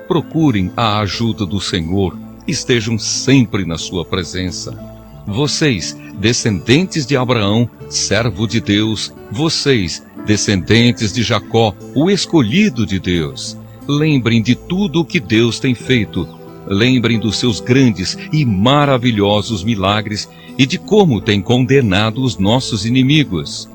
Procurem a ajuda do Senhor, estejam sempre na sua presença. Vocês, descendentes de Abraão, servo de Deus, vocês, descendentes de Jacó, o escolhido de Deus, lembrem de tudo o que Deus tem feito. Lembrem dos seus grandes e maravilhosos milagres e de como tem condenado os nossos inimigos.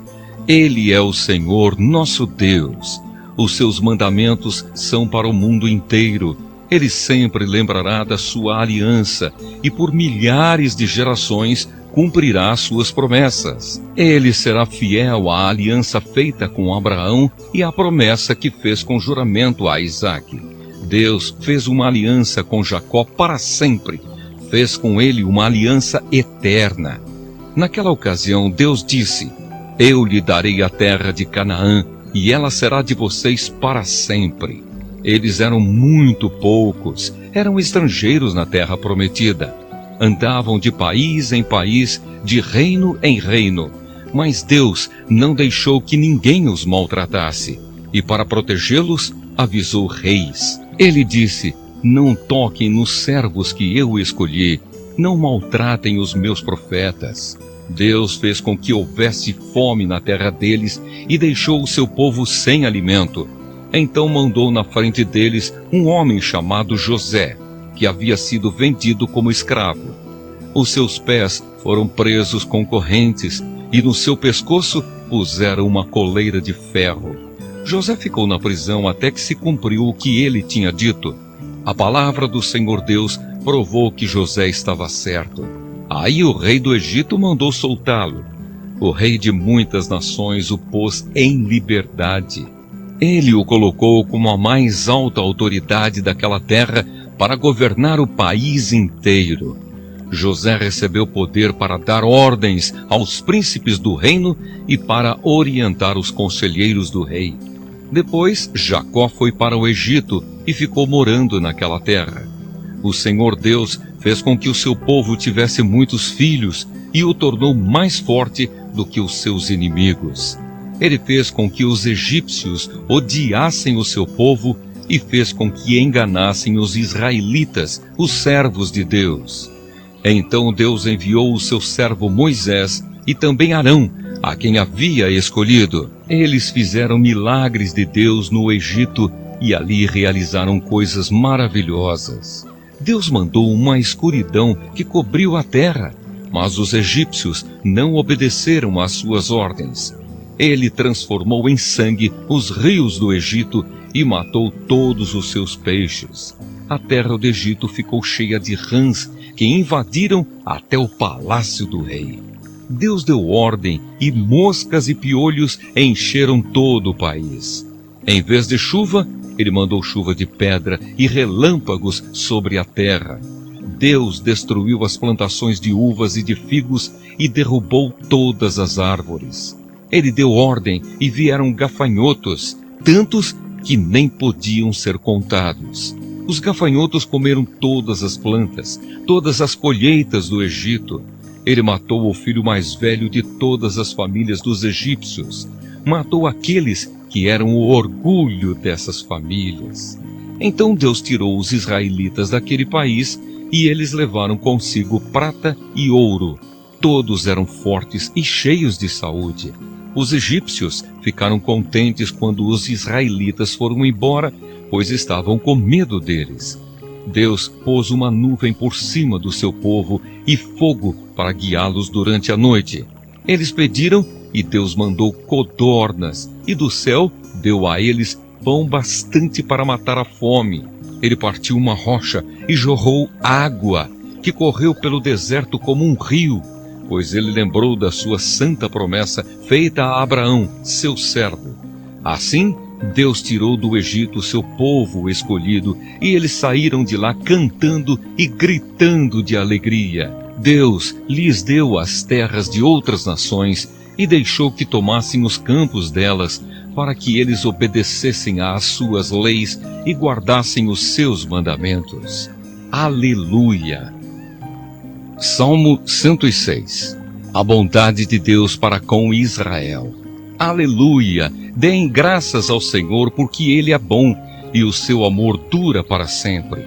Ele é o Senhor, nosso Deus. Os seus mandamentos são para o mundo inteiro. Ele sempre lembrará da sua aliança e por milhares de gerações cumprirá suas promessas. Ele será fiel à aliança feita com Abraão e à promessa que fez com juramento a Isaque. Deus fez uma aliança com Jacó para sempre. Fez com ele uma aliança eterna. Naquela ocasião, Deus disse: Eu lhe darei a terra de Canaã, e ela será de vocês para sempre. Eles eram muito poucos, eram estrangeiros na terra prometida. Andavam de país em país, de reino em reino. Mas Deus não deixou que ninguém os maltratasse. E para protegê-los, avisou reis. Ele disse: Não toquem nos servos que eu escolhi, não maltratem os meus profetas. Deus fez com que houvesse fome na terra deles e deixou o seu povo sem alimento. Então mandou na frente deles um homem chamado José, que havia sido vendido como escravo. Os seus pés foram presos com correntes e no seu pescoço puseram uma coleira de ferro. José ficou na prisão até que se cumpriu o que ele tinha dito. A palavra do Senhor Deus provou que José estava certo. Aí o rei do Egito mandou soltá-lo. O rei de muitas nações o pôs em liberdade. Ele o colocou como a mais alta autoridade daquela terra para governar o país inteiro. José recebeu poder para dar ordens aos príncipes do reino e para orientar os conselheiros do rei. Depois, Jacó foi para o Egito e ficou morando naquela terra. O Senhor Deus fez com que o seu povo tivesse muitos filhos e o tornou mais forte do que os seus inimigos. Ele fez com que os egípcios odiassem o seu povo e fez com que enganassem os israelitas, os servos de Deus. Então Deus enviou o seu servo Moisés e também Arão, a quem havia escolhido. Eles fizeram milagres de Deus no Egito e ali realizaram coisas maravilhosas. Deus mandou uma escuridão que cobriu a terra, mas os egípcios não obedeceram às suas ordens. Ele transformou em sangue os rios do Egito e matou todos os seus peixes. A terra do Egito ficou cheia de rãs que invadiram até o palácio do rei. Deus deu ordem e moscas e piolhos encheram todo o país. Em vez de chuva, ele mandou chuva de pedra e relâmpagos sobre a terra. Deus destruiu as plantações de uvas e de figos e derrubou todas as árvores. Ele deu ordem e vieram gafanhotos, tantos que nem podiam ser contados. Os gafanhotos comeram todas as plantas, todas as colheitas do Egito. Ele matou o filho mais velho de todas as famílias dos egípcios. Matou aqueles que eram o orgulho dessas famílias. Então Deus tirou os israelitas daquele país e eles levaram consigo prata e ouro. Todos eram fortes e cheios de saúde. Os egípcios ficaram contentes quando os israelitas foram embora, pois estavam com medo deles. Deus pôs uma nuvem por cima do seu povo e fogo para guiá-los durante a noite. Eles pediram e Deus mandou codornas, e do céu deu a eles pão bastante para matar a fome. Ele partiu uma rocha e jorrou água, que correu pelo deserto como um rio, pois ele lembrou da sua santa promessa feita a Abraão, seu servo. Assim, Deus tirou do Egito seu povo escolhido, e eles saíram de lá cantando e gritando de alegria. Deus lhes deu as terras de outras nações e deixou que tomassem os campos delas, para que eles obedecessem às suas leis e guardassem os seus mandamentos. Aleluia! Salmo 106. A bondade de Deus para com Israel. Aleluia! Deem graças ao Senhor, porque Ele é bom e o seu amor dura para sempre.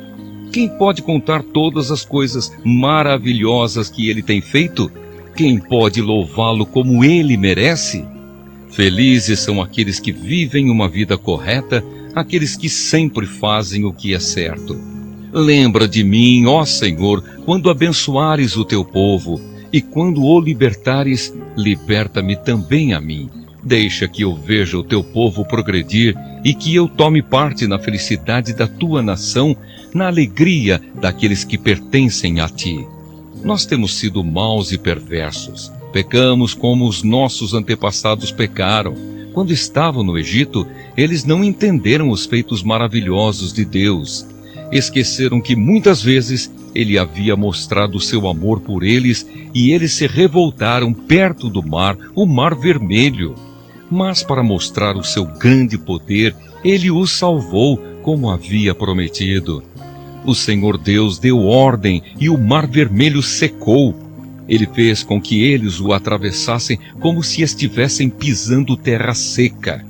Quem pode contar todas as coisas maravilhosas que ele tem feito? Quem pode louvá-lo como ele merece? Felizes são aqueles que vivem uma vida correta, aqueles que sempre fazem o que é certo. Lembra de mim, ó Senhor, quando abençoares o teu povo, e quando o libertares, liberta-me também a mim. Deixa que eu veja o teu povo progredir e que eu tome parte na felicidade da tua nação, na alegria daqueles que pertencem a ti. Nós temos sido maus e perversos. Pecamos como os nossos antepassados pecaram. Quando estavam no Egito, eles não entenderam os feitos maravilhosos de Deus. Esqueceram que muitas vezes ele havia mostrado o seu amor por eles e eles se revoltaram perto do mar, o Mar Vermelho. Mas para mostrar o seu grande poder, ele os salvou como havia prometido. O Senhor Deus deu ordem e o Mar Vermelho secou. Ele fez com que eles o atravessassem como se estivessem pisando terra seca.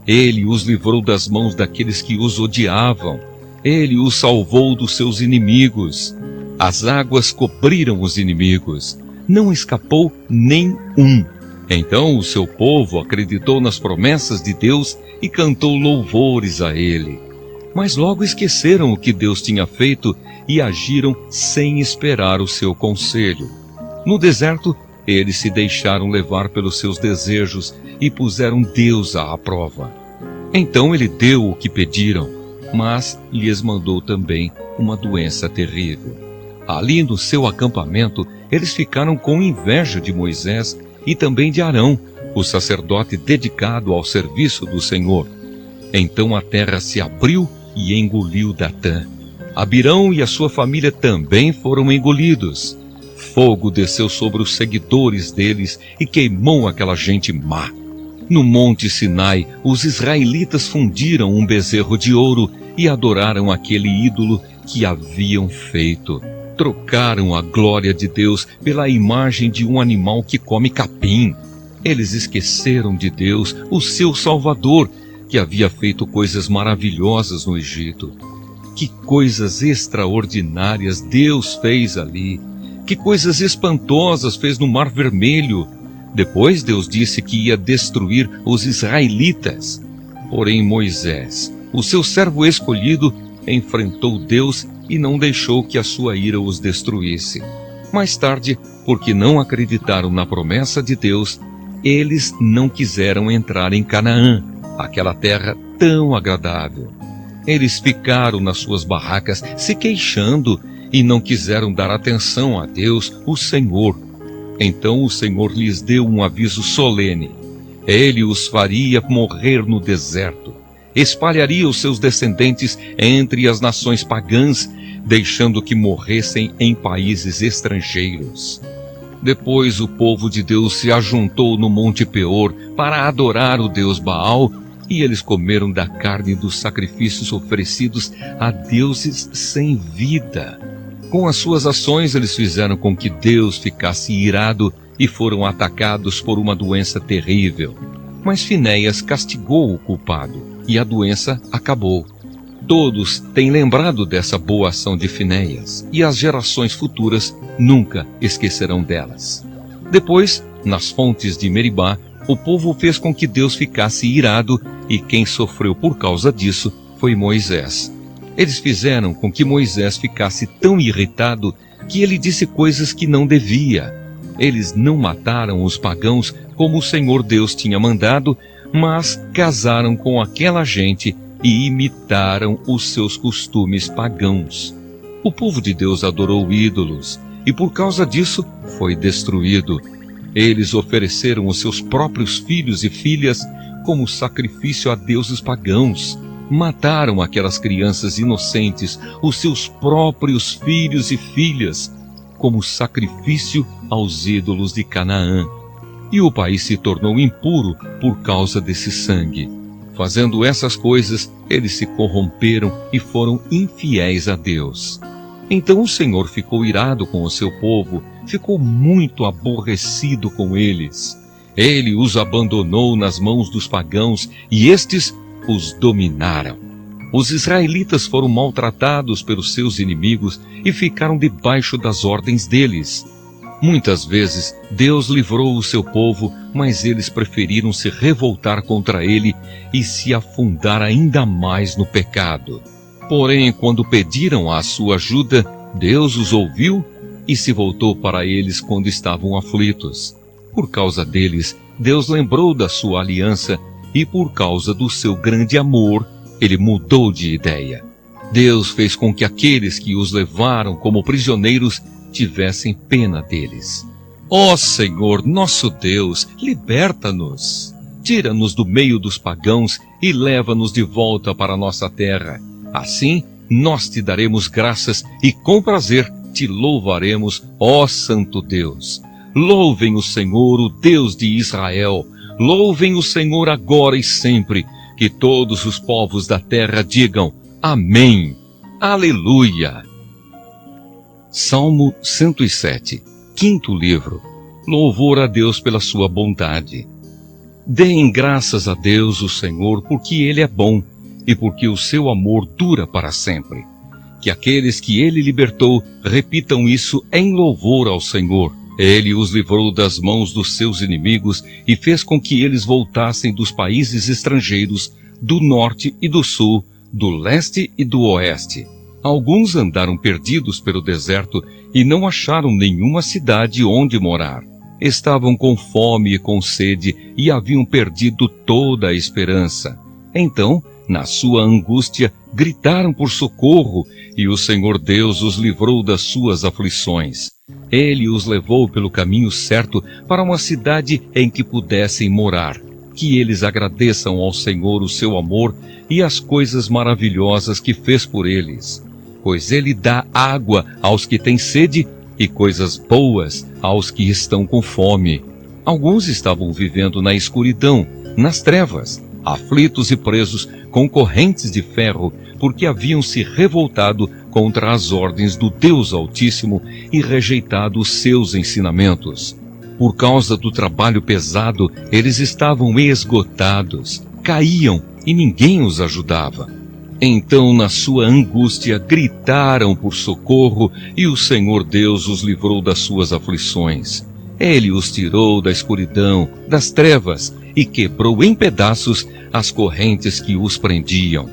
Ele os livrou das mãos daqueles que os odiavam. Ele os salvou dos seus inimigos. As águas cobriram os inimigos. Não escapou nem um. Então o seu povo acreditou nas promessas de Deus e cantou louvores a ele. Mas logo esqueceram o que Deus tinha feito e agiram sem esperar o seu conselho. No deserto, eles se deixaram levar pelos seus desejos e puseram Deus à prova. Então ele deu o que pediram, mas lhes mandou também uma doença terrível. Ali no seu acampamento, eles ficaram com inveja de Moisés e também de Arão, o sacerdote dedicado ao serviço do Senhor. Então a terra se abriu e engoliu Datã. Abirão e a sua família também foram engolidos. Fogo desceu sobre os seguidores deles e queimou aquela gente má. No monte Sinai, os israelitas fundiram um bezerro de ouro e adoraram aquele ídolo que haviam feito. Trocaram a glória de Deus pela imagem de um animal que come capim. Eles esqueceram de Deus, o seu Salvador, que havia feito coisas maravilhosas no Egito. Que coisas extraordinárias Deus fez ali! Que coisas espantosas fez no Mar Vermelho! Depois Deus disse que ia destruir os israelitas. Porém Moisés, o seu servo escolhido, enfrentou Deus e não deixou que a sua ira os destruísse. Mais tarde, porque não acreditaram na promessa de Deus, eles não quiseram entrar em Canaã, aquela terra tão agradável. Eles ficaram nas suas barracas se queixando e não quiseram dar atenção a Deus, o Senhor. Então o Senhor lhes deu um aviso solene. Ele os faria morrer no deserto. Espalharia os seus descendentes entre as nações pagãs, deixando que morressem em países estrangeiros. Depois o povo de Deus se ajuntou no Monte Peor para adorar o deus Baal, e eles comeram da carne dos sacrifícios oferecidos a deuses sem vida. Com as suas ações eles fizeram com que Deus ficasse irado e foram atacados por uma doença terrível. Mas Finéias castigou o culpado e a doença acabou. Todos têm lembrado dessa boa ação de Finéias e as gerações futuras nunca esquecerão delas. Depois, nas fontes de Meribá, o povo fez com que Deus ficasse irado e quem sofreu por causa disso foi Moisés. Eles fizeram com que Moisés ficasse tão irritado que ele disse coisas que não devia. Eles não mataram os pagãos como o Senhor Deus tinha mandado, mas casaram com aquela gente e imitaram os seus costumes pagãos. O povo de Deus adorou ídolos e por causa disso foi destruído. Eles ofereceram os seus próprios filhos e filhas como sacrifício a deuses pagãos. Mataram aquelas crianças inocentes, os seus próprios filhos e filhas, como sacrifício aos ídolos de Canaã. E o país se tornou impuro por causa desse sangue. Fazendo essas coisas, eles se corromperam e foram infiéis a Deus. Então o Senhor ficou irado com o seu povo, ficou muito aborrecido com eles. Ele os abandonou nas mãos dos pagãos e estes os dominaram. Os israelitas foram maltratados pelos seus inimigos e ficaram debaixo das ordens deles. Muitas vezes Deus livrou o seu povo, mas eles preferiram se revoltar contra ele e se afundar ainda mais no pecado. Porém, quando pediram a sua ajuda, Deus os ouviu e se voltou para eles quando estavam aflitos. Por causa deles, Deus lembrou da sua aliança e por causa do seu grande amor, ele mudou de ideia. Deus fez com que aqueles que os levaram como prisioneiros tivessem pena deles. Ó Senhor, nosso Deus, liberta-nos. Tira-nos do meio dos pagãos e leva-nos de volta para a nossa terra. Assim, nós te daremos graças e com prazer te louvaremos, ó Santo Deus. Louvem o Senhor, o Deus de Israel. Louvem o Senhor agora e sempre. Que todos os povos da terra digam Amém. Aleluia. Salmo 107, quinto livro. Louvor a Deus pela sua bondade. Deem graças a Deus, o Senhor, porque Ele é bom e porque o seu amor dura para sempre. Que aqueles que Ele libertou repitam isso em louvor ao Senhor. Ele os livrou das mãos dos seus inimigos e fez com que eles voltassem dos países estrangeiros, do norte e do sul, do leste e do oeste. Alguns andaram perdidos pelo deserto e não acharam nenhuma cidade onde morar. Estavam com fome e com sede e haviam perdido toda a esperança. Então, na sua angústia, gritaram por socorro e o Senhor Deus os livrou das suas aflições. Ele os levou pelo caminho certo para uma cidade em que pudessem morar. Que eles agradeçam ao Senhor o seu amor e as coisas maravilhosas que fez por eles. Pois Ele dá água aos que têm sede e coisas boas aos que estão com fome. Alguns estavam vivendo na escuridão, nas trevas, aflitos e presos com correntes de ferro, porque haviam se revoltado contra as ordens do Deus Altíssimo e rejeitado os seus ensinamentos. Por causa do trabalho pesado, eles estavam esgotados, caíam e ninguém os ajudava. Então, na sua angústia, gritaram por socorro e o Senhor Deus os livrou das suas aflições. Ele os tirou da escuridão, das trevas e quebrou em pedaços as correntes que os prendiam.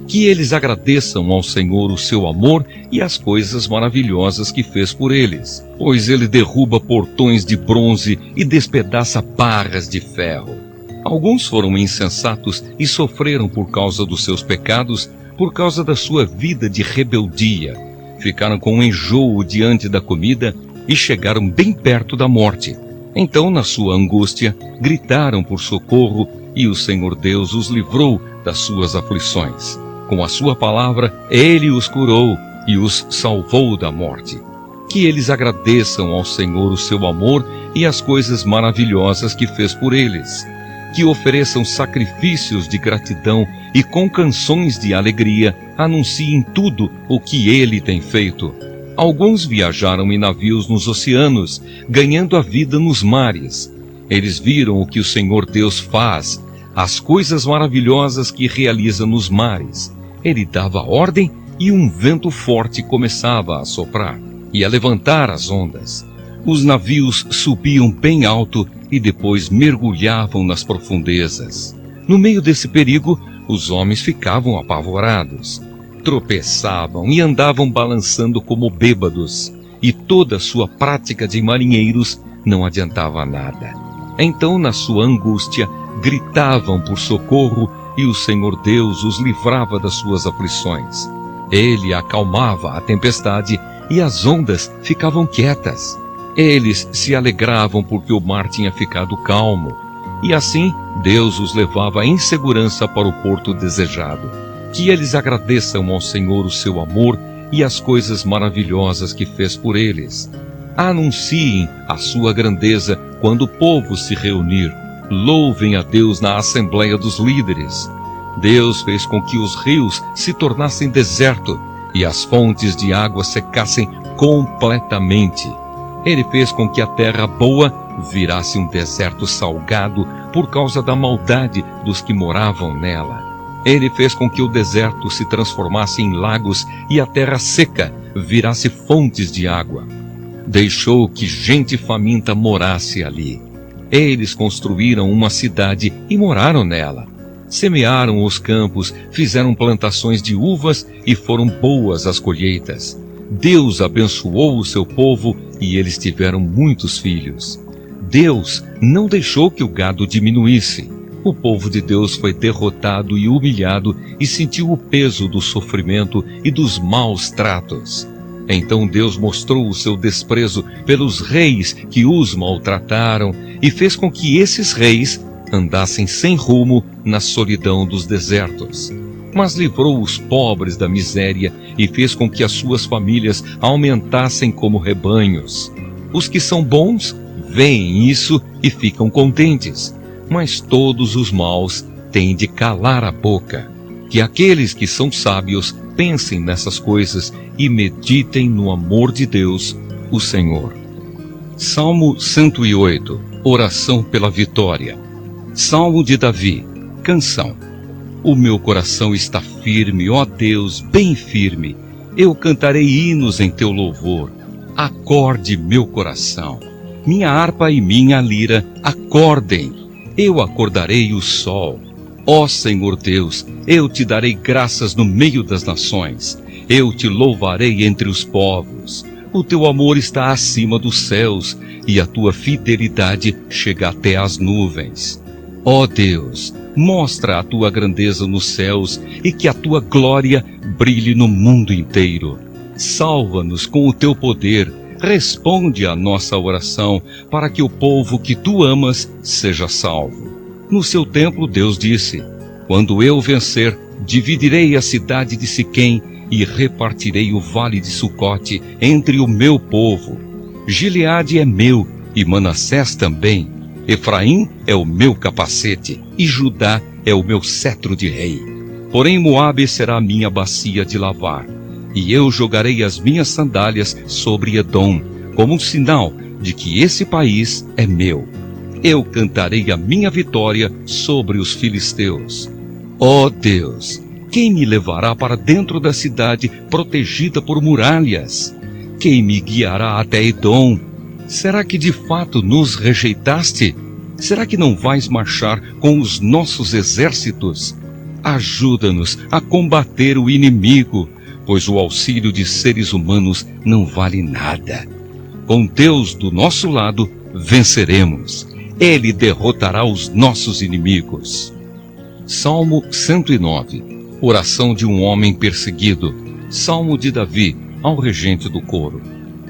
Que eles agradeçam ao Senhor o seu amor e as coisas maravilhosas que fez por eles, pois ele derruba portões de bronze e despedaça barras de ferro. Alguns foram insensatos e sofreram por causa dos seus pecados, por causa da sua vida de rebeldia. Ficaram com enjoo diante da comida e chegaram bem perto da morte. Então, na sua angústia, gritaram por socorro e o Senhor Deus os livrou das suas aflições. Com a sua palavra, Ele os curou e os salvou da morte. Que eles agradeçam ao Senhor o seu amor e as coisas maravilhosas que fez por eles. Que ofereçam sacrifícios de gratidão e com canções de alegria anunciem tudo o que Ele tem feito. Alguns viajaram em navios nos oceanos, ganhando a vida nos mares. Eles viram o que o Senhor Deus faz, as coisas maravilhosas que realiza nos mares. Ele dava ordem e um vento forte começava a soprar e a levantar as ondas. Os navios subiam bem alto e depois mergulhavam nas profundezas. No meio desse perigo, os homens ficavam apavorados. Tropeçavam e andavam balançando como bêbados, e toda a sua prática de marinheiros não adiantava nada. Então, na sua angústia, gritavam por socorro e o Senhor Deus os livrava das suas aflições. Ele acalmava a tempestade e as ondas ficavam quietas. Eles se alegravam porque o mar tinha ficado calmo. E assim, Deus os levava em segurança para o porto desejado. Que eles agradeçam ao Senhor o seu amor e as coisas maravilhosas que fez por eles. Anunciem a sua grandeza quando o povo se reunir. Louvem a Deus na Assembleia dos Líderes. Deus fez com que os rios se tornassem deserto e as fontes de água secassem completamente. Ele fez com que a terra boa virasse um deserto salgado por causa da maldade dos que moravam nela. Ele fez com que o deserto se transformasse em lagos e a terra seca virasse fontes de água. Deixou que gente faminta morasse ali. Eles construíram uma cidade e moraram nela. Semearam os campos, fizeram plantações de uvas e foram boas as colheitas. Deus abençoou o seu povo e eles tiveram muitos filhos. Deus não deixou que o gado diminuísse. O povo de Deus foi derrotado e humilhado e sentiu o peso do sofrimento e dos maus tratos. Então Deus mostrou o seu desprezo pelos reis que os maltrataram e fez com que esses reis andassem sem rumo na solidão dos desertos. Mas livrou os pobres da miséria e fez com que as suas famílias aumentassem como rebanhos. Os que são bons veem isso e ficam contentes, mas todos os maus têm de calar a boca. Que aqueles que são sábios pensem nessas coisas e meditem no amor de Deus, o Senhor. Salmo 108, oração pela vitória. Salmo de Davi, canção. O meu coração está firme, ó Deus, bem firme. Eu cantarei hinos em teu louvor. Acorde meu coração. Minha harpa e minha lira acordem. Eu acordarei o sol. Ó Senhor Deus, eu te darei graças no meio das nações. Eu te louvarei entre os povos. O teu amor está acima dos céus e a tua fidelidade chega até as nuvens. Ó Deus, mostra a tua grandeza nos céus e que a tua glória brilhe no mundo inteiro. Salva-nos com o teu poder. Responde à nossa oração, para que o povo que tu amas seja salvo. No seu templo, Deus disse: quando eu vencer, dividirei a cidade de Siquém e repartirei o vale de Sucote entre o meu povo. Gileade é meu e Manassés também. Efraim é o meu capacete e Judá é o meu cetro de rei. Porém Moabe será a minha bacia de lavar. E eu jogarei as minhas sandálias sobre Edom, como um sinal de que esse país é meu. Eu cantarei a minha vitória sobre os filisteus. Ó Deus, quem me levará para dentro da cidade protegida por muralhas? Quem me guiará até Edom? Será que de fato nos rejeitaste? Será que não vais marchar com os nossos exércitos? Ajuda-nos a combater o inimigo, pois o auxílio de seres humanos não vale nada. Com Deus do nosso lado, venceremos. Ele derrotará os nossos inimigos. Salmo 109, oração de um homem perseguido. Salmo de Davi, ao regente do coro.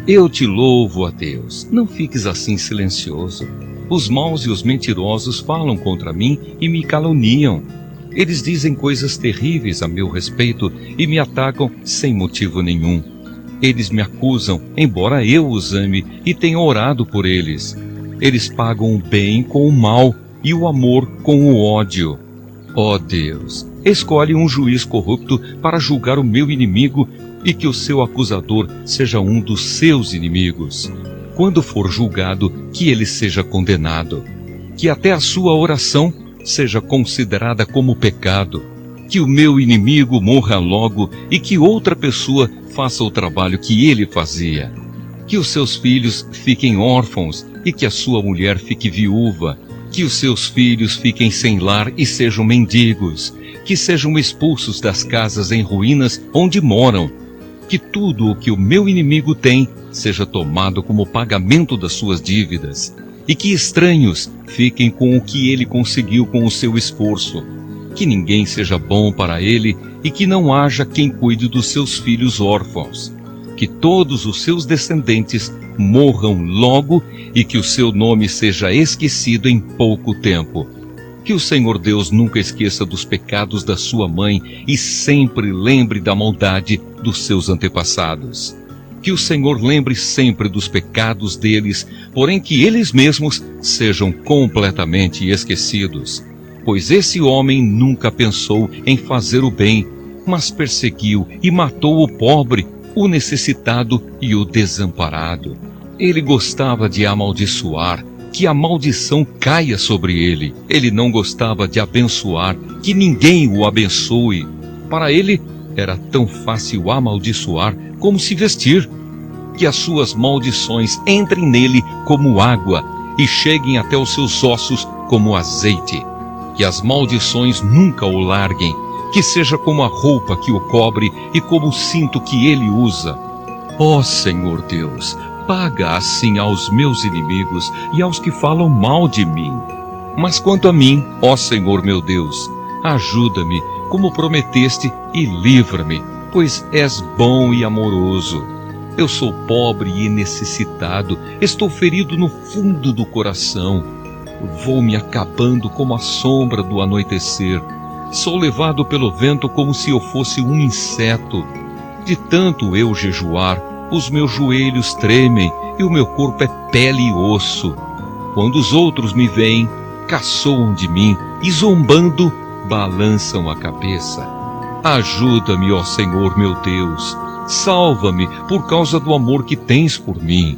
Eu te louvo, ó Deus, não fiques assim silencioso. Os maus e os mentirosos falam contra mim e me caluniam. Eles dizem coisas terríveis a meu respeito e me atacam sem motivo nenhum. Eles me acusam, embora eu os ame e tenha orado por eles. Eles pagam o bem com o mal e o amor com o ódio. Ó Deus, escolhe um juiz corrupto para julgar o meu inimigo e que o seu acusador seja um dos seus inimigos. Quando for julgado, que ele seja condenado. Que até a sua oração seja considerada como pecado, que o meu inimigo morra logo e que outra pessoa faça o trabalho que ele fazia, que os seus filhos fiquem órfãos e que a sua mulher fique viúva, que os seus filhos fiquem sem lar e sejam mendigos, que sejam expulsos das casas em ruínas onde moram, que tudo o que o meu inimigo tem seja tomado como pagamento das suas dívidas, e que estranhos fiquem com o que ele conseguiu com o seu esforço, que ninguém seja bom para ele e que não haja quem cuide dos seus filhos órfãos, que todos os seus descendentes morram logo e que o seu nome seja esquecido em pouco tempo. Que o Senhor Deus nunca esqueça dos pecados da sua mãe e sempre lembre da maldade dos seus antepassados. Que o Senhor lembre sempre dos pecados deles, porém que eles mesmos sejam completamente esquecidos. Pois esse homem nunca pensou em fazer o bem, mas perseguiu e matou o pobre, o necessitado e o desamparado. Ele gostava de amaldiçoar, que a maldição caia sobre ele. Ele não gostava de abençoar, que ninguém o abençoe. Para ele, era tão fácil amaldiçoar como se vestir. Que as suas maldições entrem nele como água e cheguem até os seus ossos como azeite. Que as maldições nunca o larguem, que seja como a roupa que o cobre e como o cinto que ele usa. Ó Senhor Deus, paga assim aos meus inimigos e aos que falam mal de mim. Mas quanto a mim, ó Senhor meu Deus, ajuda-me como prometeste e livra-me, pois és bom e amoroso. Eu sou pobre e necessitado, estou ferido no fundo do coração. Vou me acabando como a sombra do anoitecer. Sou levado pelo vento como se eu fosse um inseto. De tanto eu jejuar, os meus joelhos tremem e o meu corpo é pele e osso. Quando os outros me veem, caçoam de mim e zombando, balançam a cabeça. Ajuda-me, ó Senhor meu Deus. Salva-me por causa do amor que tens por mim.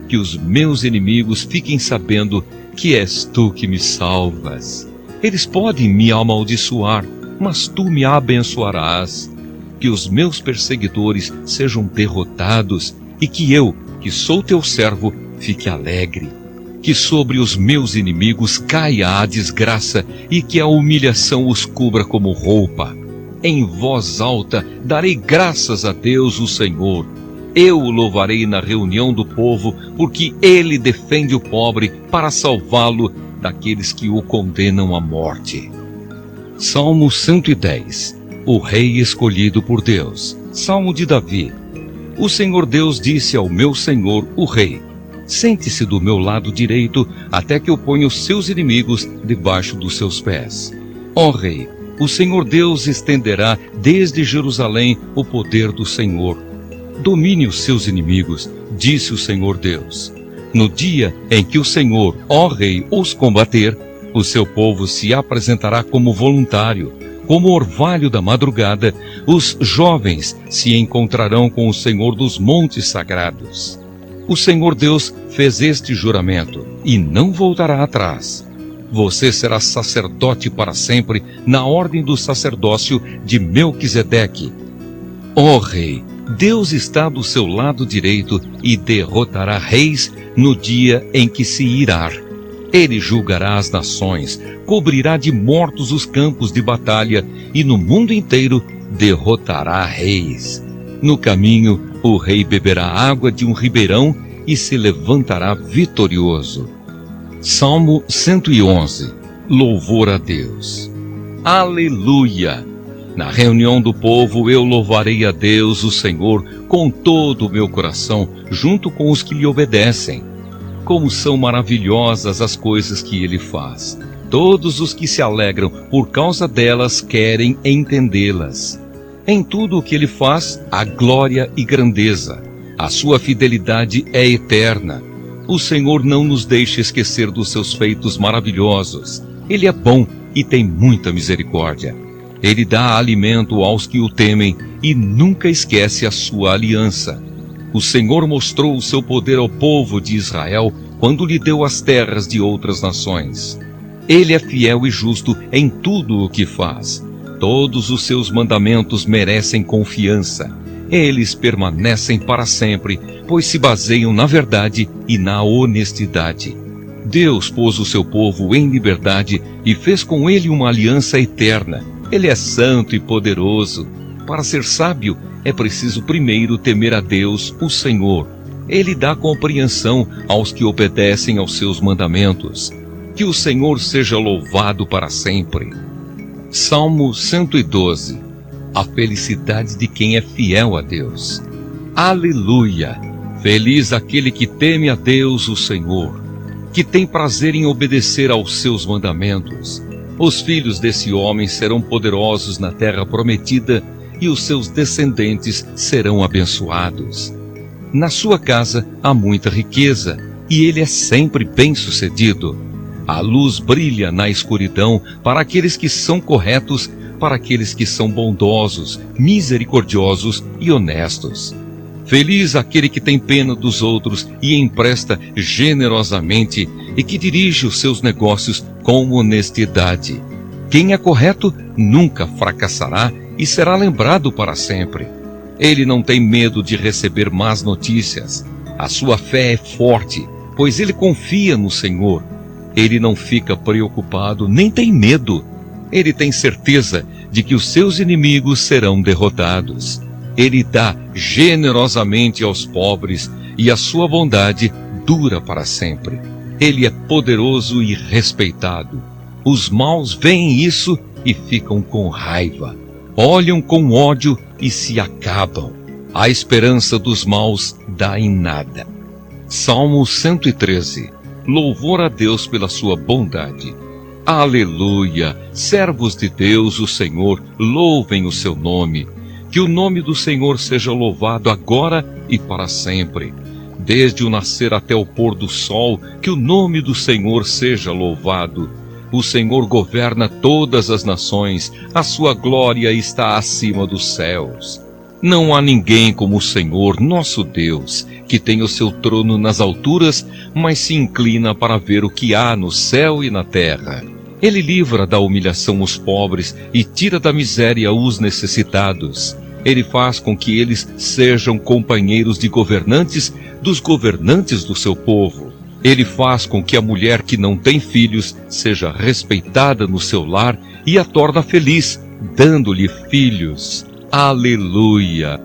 Que os meus inimigos fiquem sabendo que és tu que me salvas. Eles podem me amaldiçoar, mas tu me abençoarás. Que os meus perseguidores sejam derrotados e que eu, que sou teu servo, fique alegre. Que sobre os meus inimigos caia a desgraça e que a humilhação os cubra como roupa. Em voz alta darei graças a Deus, o Senhor. Eu o louvarei na reunião do povo, porque ele defende o pobre para salvá-lo daqueles que o condenam à morte. Salmo 110. O rei escolhido por Deus. Salmo de Davi. O Senhor Deus disse ao meu Senhor, o rei: sente-se do meu lado direito, até que eu ponha os seus inimigos debaixo dos seus pés. Ó rei, o Senhor Deus estenderá desde Jerusalém o poder do Senhor. Domine os seus inimigos, disse o Senhor Deus. No dia em que o Senhor, ó rei, os combater, o seu povo se apresentará como voluntário. Como orvalho da madrugada, os jovens se encontrarão com o Senhor dos montes sagrados. O Senhor Deus fez este juramento e não voltará atrás. Você será sacerdote para sempre na ordem do sacerdócio de Melquisedeque. Ó rei, Deus está do seu lado direito e derrotará reis no dia em que se irar. Ele julgará as nações, cobrirá de mortos os campos de batalha e no mundo inteiro derrotará reis. No caminho, o rei beberá água de um ribeirão e se levantará vitorioso. Salmo 111. Louvor a Deus. Aleluia! Na reunião do povo eu louvarei a Deus, o Senhor, com todo o meu coração, junto com os que lhe obedecem. Como são maravilhosas as coisas que ele faz. Todos os que se alegram por causa delas querem entendê-las. Em tudo o que ele faz, há glória e grandeza. A sua fidelidade é eterna. O Senhor não nos deixa esquecer dos seus feitos maravilhosos. Ele é bom e tem muita misericórdia. Ele dá alimento aos que o temem e nunca esquece a sua aliança. O Senhor mostrou o seu poder ao povo de Israel quando lhe deu as terras de outras nações. Ele é fiel e justo em tudo o que faz. Todos os seus mandamentos merecem confiança. Eles permanecem para sempre, pois se baseiam na verdade e na honestidade. Deus pôs o seu povo em liberdade e fez com ele uma aliança eterna. Ele é santo e poderoso. Para ser sábio, é preciso primeiro temer a Deus, o Senhor. Ele dá compreensão aos que obedecem aos seus mandamentos. Que o Senhor seja louvado para sempre. Salmo 112. A felicidade de quem é fiel a Deus. Aleluia! Feliz aquele que teme a Deus, o Senhor, que tem prazer em obedecer aos seus mandamentos. Os filhos desse homem serão poderosos na terra prometida e os seus descendentes serão abençoados. Na sua casa há muita riqueza e ele é sempre bem-sucedido. A luz brilha na escuridão para aqueles que são corretos, para aqueles que são bondosos, misericordiosos e honestos. Feliz aquele que tem pena dos outros e empresta generosamente e que dirige os seus negócios com honestidade. Quem é correto nunca fracassará e será lembrado para sempre. Ele não tem medo de receber más notícias. A sua fé é forte, pois ele confia no Senhor. Ele não fica preocupado, nem tem medo. Ele tem certeza de que os seus inimigos serão derrotados. Ele dá generosamente aos pobres e a sua bondade dura para sempre. Ele é poderoso e respeitado. Os maus veem isso e ficam com raiva. Olham com ódio e se acabam. A esperança dos maus dá em nada. Salmo 113. Louvor a Deus pela sua bondade. Aleluia! Servos de Deus, o Senhor, louvem o seu nome. Que o nome do Senhor seja louvado agora e para sempre. Desde o nascer até o pôr do sol, que o nome do Senhor seja louvado. O Senhor governa todas as nações, a sua glória está acima dos céus. Não há ninguém como o Senhor, nosso Deus, que tem o seu trono nas alturas, mas se inclina para ver o que há no céu e na terra. Ele livra da humilhação os pobres e tira da miséria os necessitados. Ele faz com que eles sejam companheiros de governantes dos governantes do seu povo. Ele faz com que a mulher que não tem filhos seja respeitada no seu lar e a torna feliz, dando-lhe filhos. Aleluia!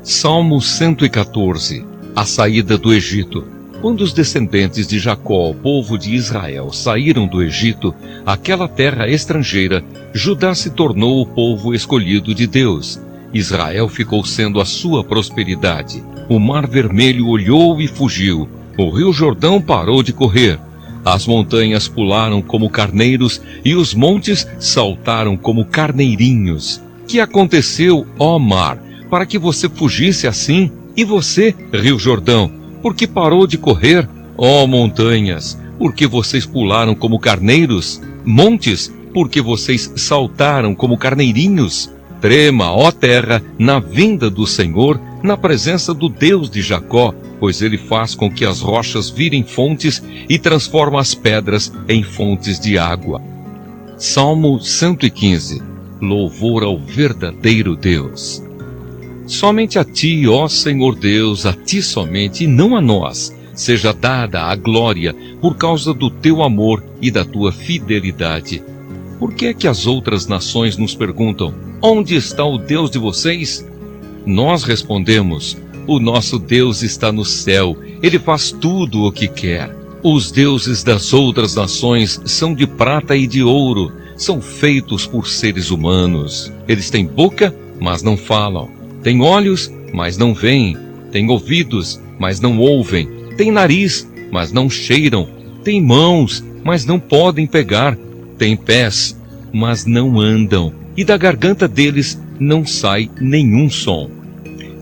Salmo 114. A saída do Egito. Quando os descendentes de Jacó, o povo de Israel, saíram do Egito, aquela terra estrangeira, Judá se tornou o povo escolhido de Deus. Israel ficou sendo a sua prosperidade. O Mar Vermelho olhou e fugiu. O Rio Jordão parou de correr. As montanhas pularam como carneiros e os montes saltaram como carneirinhos. Que aconteceu, ó mar, para que você fugisse assim? E você, Rio Jordão, por que parou de correr? Ó montanhas, por que vocês pularam como carneiros? Montes, por que vocês saltaram como carneirinhos? Trema, ó terra, na vinda do Senhor, na presença do Deus de Jacó, pois ele faz com que as rochas virem fontes e transforma as pedras em fontes de água. Salmo 115. Louvor ao verdadeiro Deus. Somente a ti, ó Senhor Deus, a ti somente, e não a nós, seja dada a glória por causa do teu amor e da tua fidelidade. Por que é que as outras nações nos perguntam, onde está o Deus de vocês? Nós respondemos, o nosso Deus está no céu, ele faz tudo o que quer. Os deuses das outras nações são de prata e de ouro, são feitos por seres humanos. Eles têm boca, mas não falam. Têm olhos, mas não veem. Têm ouvidos, mas não ouvem. Têm nariz, mas não cheiram. Têm mãos, mas não podem pegar. Têm pés, mas não andam. E da garganta deles não sai nenhum som.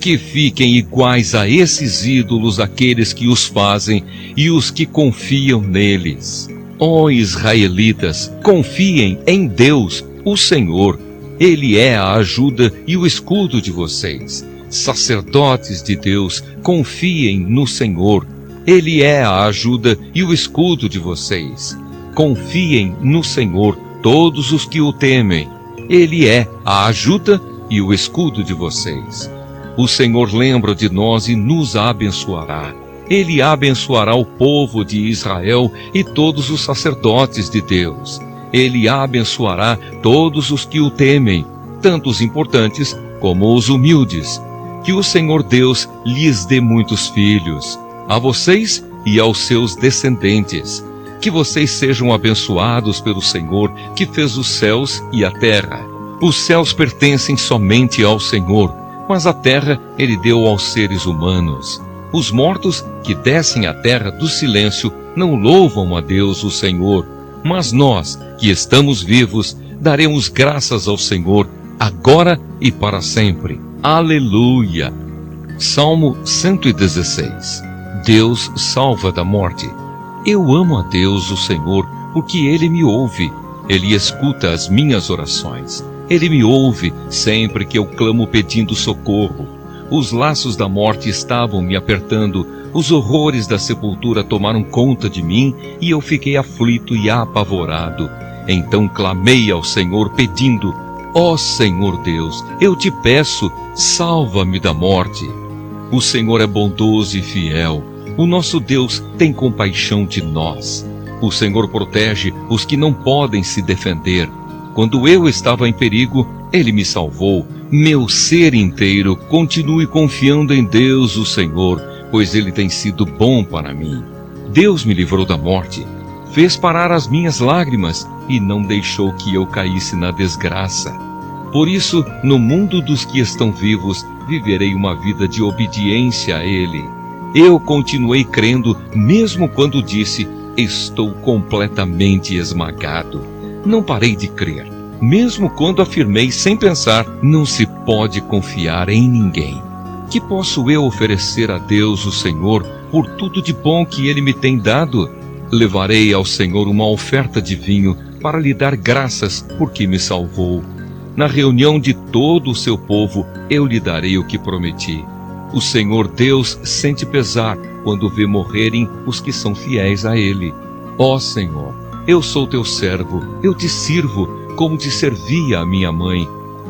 Que fiquem iguais a esses ídolos aqueles que os fazem e os que confiam neles. Ó israelitas, confiem em Deus, o Senhor. Ele é a ajuda e o escudo de vocês. Sacerdotes de Deus, confiem no Senhor. Ele é a ajuda e o escudo de vocês. Confiem no Senhor todos os que o temem. Ele é a ajuda e o escudo de vocês. O Senhor lembra de nós e nos abençoará. Ele abençoará o povo de Israel e todos os sacerdotes de Deus. Ele abençoará todos os que o temem, tanto os importantes como os humildes. Que o Senhor Deus lhes dê muitos filhos, a vocês e aos seus descendentes. Que vocês sejam abençoados pelo Senhor, que fez os céus e a terra. Os céus pertencem somente ao Senhor, mas a terra ele deu aos seres humanos. Os mortos que descem à terra do silêncio não louvam a Deus, o Senhor. Mas nós, que estamos vivos, daremos graças ao Senhor, agora e para sempre. Aleluia! Salmo 116. Deus salva da morte. Eu amo a Deus, o Senhor, porque Ele me ouve. Ele escuta as minhas orações. Ele me ouve sempre que eu clamo pedindo socorro. Os laços da morte estavam me apertando, os horrores da sepultura tomaram conta de mim e eu fiquei aflito e apavorado. Então clamei ao Senhor pedindo: ó Senhor Deus, eu te peço, salva-me da morte. O Senhor é bondoso e fiel. O nosso Deus tem compaixão de nós. O Senhor protege os que não podem se defender. Quando eu estava em perigo, Ele me salvou. Meu ser inteiro continue confiando em Deus, o Senhor, pois Ele tem sido bom para mim. Deus me livrou da morte, fez parar as minhas lágrimas e não deixou que eu caísse na desgraça. Por isso, no mundo dos que estão vivos, viverei uma vida de obediência a Ele. Eu continuei crendo, mesmo quando disse: estou completamente esmagado. Não parei de crer, mesmo quando afirmei sem pensar: não se pode confiar em ninguém. Que posso eu oferecer a Deus, o Senhor, por tudo de bom que Ele me tem dado? Levarei ao Senhor uma oferta de vinho para lhe dar graças porque me salvou. Na reunião de todo o seu povo, eu lhe darei o que prometi. O Senhor Deus sente pesar quando vê morrerem os que são fiéis a Ele. Ó Senhor, eu sou teu servo, eu te sirvo como te servia a minha mãe.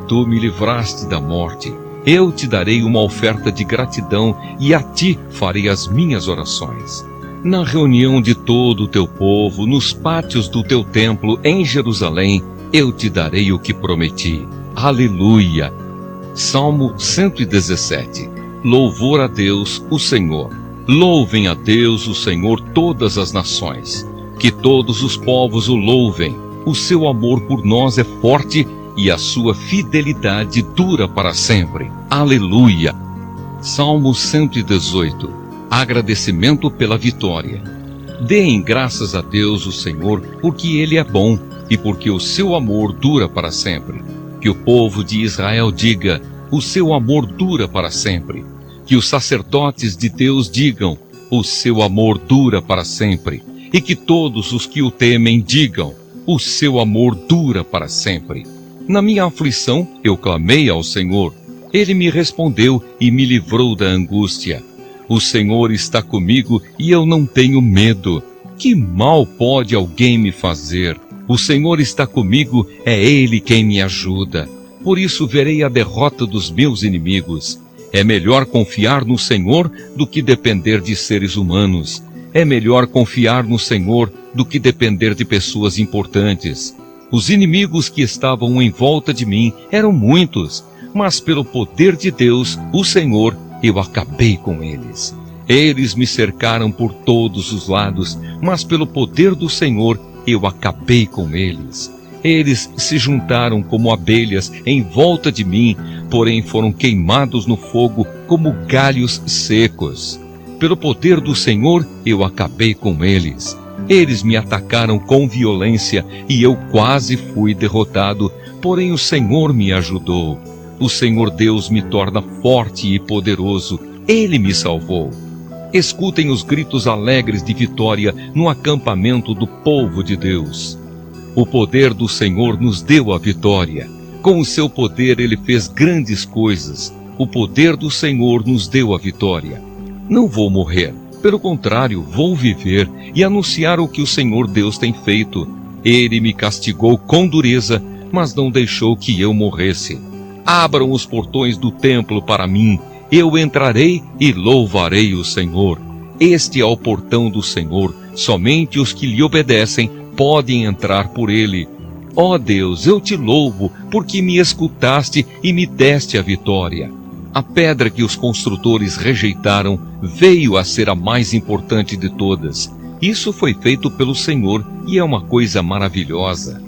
Tu me livraste da morte. Eu te darei uma oferta de gratidão e a ti farei as minhas orações. Na reunião de todo o teu povo, nos pátios do teu templo em Jerusalém, eu te darei o que prometi. Aleluia! Salmo 117. Louvor a Deus, o Senhor. Louvem a Deus, o Senhor, todas as nações. Que todos os povos o louvem. O seu amor por nós é forte e a sua fidelidade dura para sempre. Aleluia! Salmo 118. Agradecimento pela vitória. Deem graças a Deus, o Senhor, porque Ele é bom e porque o seu amor dura para sempre. Que o povo de Israel diga: o seu amor dura para sempre. Que os sacerdotes de Deus digam: o seu amor dura para sempre. E que todos os que o temem digam: o seu amor dura para sempre. Na minha aflição eu clamei ao Senhor. Ele me respondeu e me livrou da angústia. O Senhor está comigo e eu não tenho medo. Que mal pode alguém me fazer? O Senhor está comigo, é Ele quem me ajuda. Por isso verei a derrota dos meus inimigos. É melhor confiar no Senhor do que depender de seres humanos. É melhor confiar no Senhor do que depender de pessoas importantes. Os inimigos que estavam em volta de mim eram muitos, mas pelo poder de Deus, o Senhor, eu acabei com eles. Eles me cercaram por todos os lados, mas pelo poder do Senhor, eu acabei com eles. Eles se juntaram como abelhas em volta de mim, porém foram queimados no fogo como galhos secos. Pelo poder do Senhor, eu acabei com eles. Eles me atacaram com violência e eu quase fui derrotado, porém o Senhor me ajudou. O Senhor Deus me torna forte e poderoso. Ele me salvou. Escutem os gritos alegres de vitória no acampamento do povo de Deus. O poder do Senhor nos deu a vitória. Com o seu poder ele fez grandes coisas. O poder do Senhor nos deu a vitória. Não vou morrer. Pelo contrário, vou viver e anunciar o que o Senhor Deus tem feito. Ele me castigou com dureza, mas não deixou que eu morresse. Abram os portões do templo para mim. Eu entrarei e louvarei o Senhor. Este é o portão do Senhor. Somente os que lhe obedecem podem entrar por ele. Ó Deus, eu te louvo, porque me escutaste e me deste a vitória. A pedra que os construtores rejeitaram veio a ser a mais importante de todas. Isso foi feito pelo Senhor e é uma coisa maravilhosa.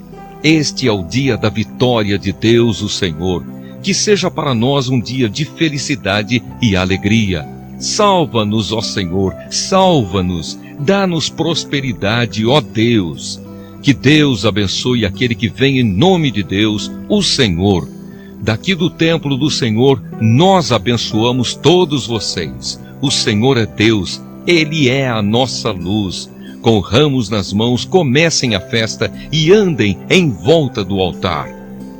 Este é o dia da vitória de Deus, o Senhor. Que seja para nós um dia de felicidade e alegria. Salva-nos, ó Senhor, salva-nos. Dá-nos prosperidade, ó Deus. Que Deus abençoe aquele que vem em nome de Deus, o Senhor. Daqui do templo do Senhor, nós abençoamos todos vocês. O Senhor é Deus, Ele é a nossa luz. Com ramos nas mãos, comecem a festa e andem em volta do altar.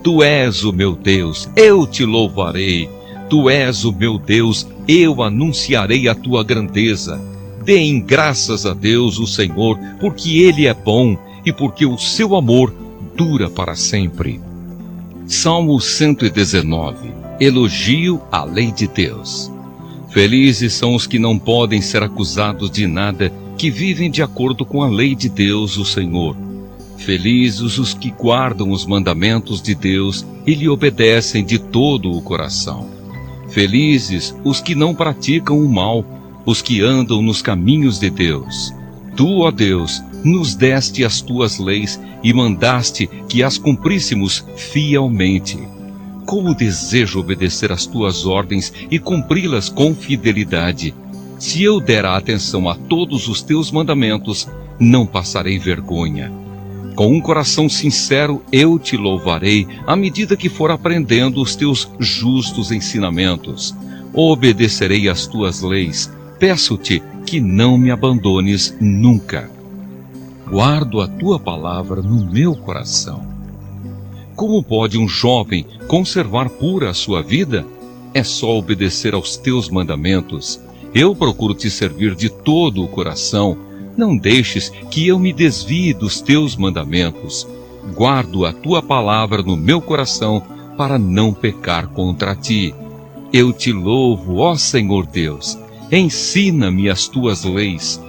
Tu és o meu Deus, eu te louvarei. Tu és o meu Deus, eu anunciarei a tua grandeza. Deem graças a Deus, o Senhor, porque Ele é bom e porque o seu amor dura para sempre. Salmo 119. Elogio à lei de Deus. Felizes são os que não podem ser acusados de nada, que vivem de acordo com a lei de Deus, o Senhor. Felizes os que guardam os mandamentos de Deus e lhe obedecem de todo o coração. Felizes os que não praticam o mal, os que andam nos caminhos de Deus. Tu, ó Deus, nos deste as tuas leis e mandaste que as cumpríssemos fielmente. Como desejo obedecer às tuas ordens e cumpri-las com fidelidade. Se eu der atenção a todos os teus mandamentos, não passarei vergonha. Com um coração sincero eu te louvarei, à medida que for aprendendo os teus justos ensinamentos. Obedecerei às tuas leis. Peço-te que não me abandones nunca. Guardo a tua palavra no meu coração. Como pode um jovem conservar pura a sua vida? É só obedecer aos teus mandamentos. Eu procuro te servir de todo o coração. Não deixes que eu me desvie dos teus mandamentos. Guardo a tua palavra no meu coração para não pecar contra ti. Eu te louvo, ó Senhor Deus. Ensina-me as tuas leis.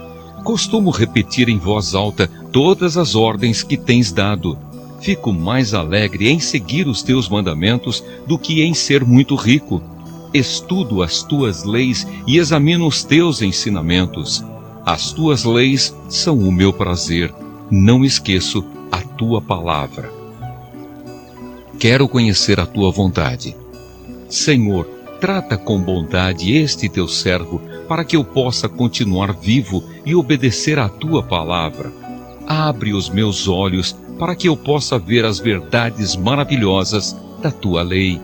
Costumo repetir em voz alta todas as ordens que tens dado. Fico mais alegre em seguir os teus mandamentos do que em ser muito rico. Estudo as tuas leis e examino os teus ensinamentos. As tuas leis são o meu prazer. Não esqueço a tua palavra. Quero conhecer a tua vontade. Senhor, trata com bondade este teu servo, para que eu possa continuar vivo e obedecer à tua palavra. Abre os meus olhos para que eu possa ver as verdades maravilhosas da tua lei.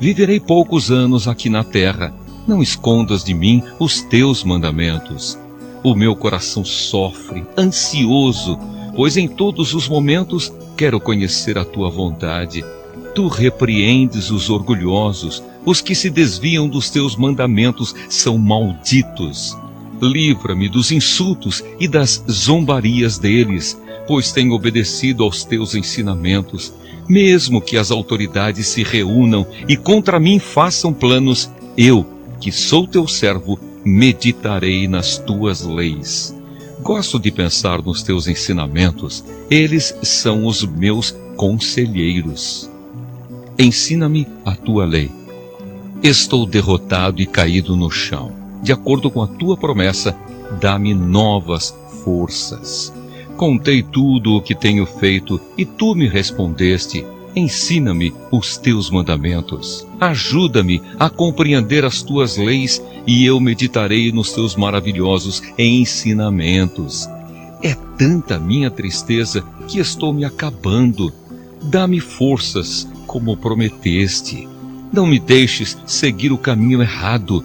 Viverei poucos anos aqui na terra. Não escondas de mim os teus mandamentos. O meu coração sofre, ansioso, pois em todos os momentos quero conhecer a tua vontade. Tu repreendes os orgulhosos, os que se desviam dos teus mandamentos são malditos. Livra-me dos insultos e das zombarias deles, pois tenho obedecido aos teus ensinamentos. Mesmo que as autoridades se reúnam e contra mim façam planos, eu, que sou teu servo, meditarei nas tuas leis. Gosto de pensar nos teus ensinamentos, eles são os meus conselheiros. Ensina-me a tua lei. Estou derrotado e caído no chão. De acordo com a tua promessa, dá-me novas forças. Contei tudo o que tenho feito e tu me respondeste. Ensina-me os teus mandamentos. Ajuda-me a compreender as tuas leis e eu meditarei nos teus maravilhosos ensinamentos. É tanta minha tristeza que estou me acabando. Dá-me forças como prometeste. Não me deixes seguir o caminho errado.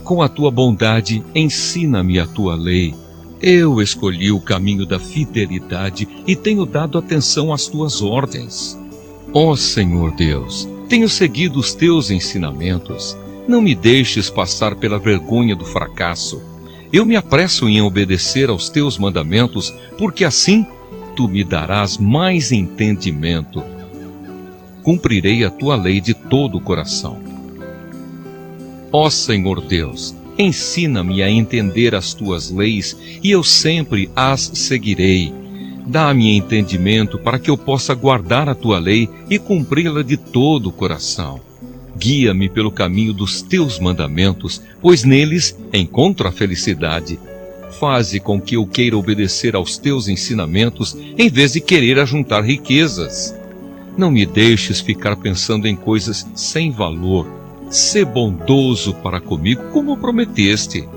Com a tua bondade, ensina-me a tua lei. Eu escolhi o caminho da fidelidade e tenho dado atenção às tuas ordens. Ó Senhor Deus, tenho seguido os teus ensinamentos. Não me deixes passar pela vergonha do fracasso. Eu me apresso em obedecer aos teus mandamentos, porque assim tu me darás mais entendimento. Cumprirei a tua lei de todo o coração. Ó Senhor Deus, ensina-me a entender as tuas leis e eu sempre as seguirei. Dá-me entendimento para que eu possa guardar a tua lei e cumpri-la de todo o coração. Guia-me pelo caminho dos teus mandamentos, pois neles encontro a felicidade. Faze com que eu queira obedecer aos teus ensinamentos em vez de querer ajuntar riquezas. Não me deixes ficar pensando em coisas sem valor. Sê bondoso para comigo como prometeste.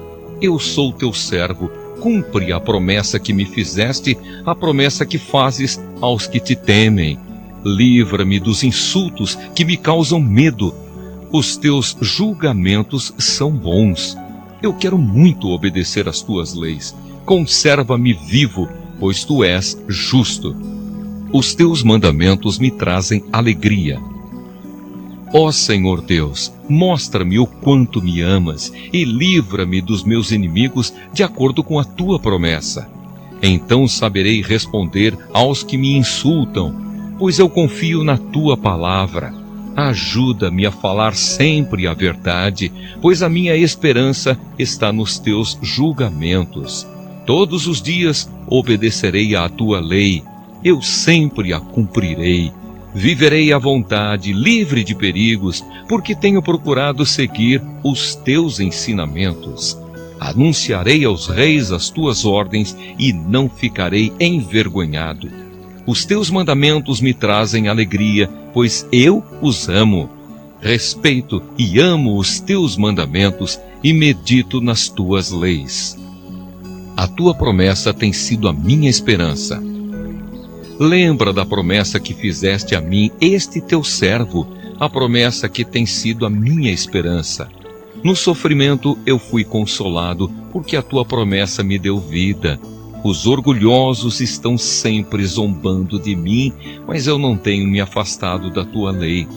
Eu sou teu servo. Cumpre a promessa que me fizeste, a promessa que fazes aos que te temem. Livra-me dos insultos que me causam medo. Os teus julgamentos são bons. Eu quero muito obedecer às tuas leis. Conserva-me vivo, pois tu és justo. Os teus mandamentos me trazem alegria. Ó Senhor Deus, mostra-me o quanto me amas e livra-me dos meus inimigos de acordo com a tua promessa. Então saberei responder aos que me insultam, pois eu confio na tua palavra. Ajuda-me a falar sempre a verdade, pois a minha esperança está nos teus julgamentos. Todos os dias obedecerei à tua lei, eu sempre a cumprirei. Viverei à vontade, livre de perigos, porque tenho procurado seguir os teus ensinamentos. Anunciarei aos reis as tuas ordens e não ficarei envergonhado. Os teus mandamentos me trazem alegria, pois eu os amo. Respeito e amo os teus mandamentos e medito nas tuas leis. A tua promessa tem sido a minha esperança. Lembra da promessa que fizeste a mim, este teu servo, a promessa que tem sido a minha esperança. No sofrimento eu fui consolado, porque a tua promessa me deu vida. Os orgulhosos estão sempre zombando de mim, mas eu não tenho me afastado da tua lei.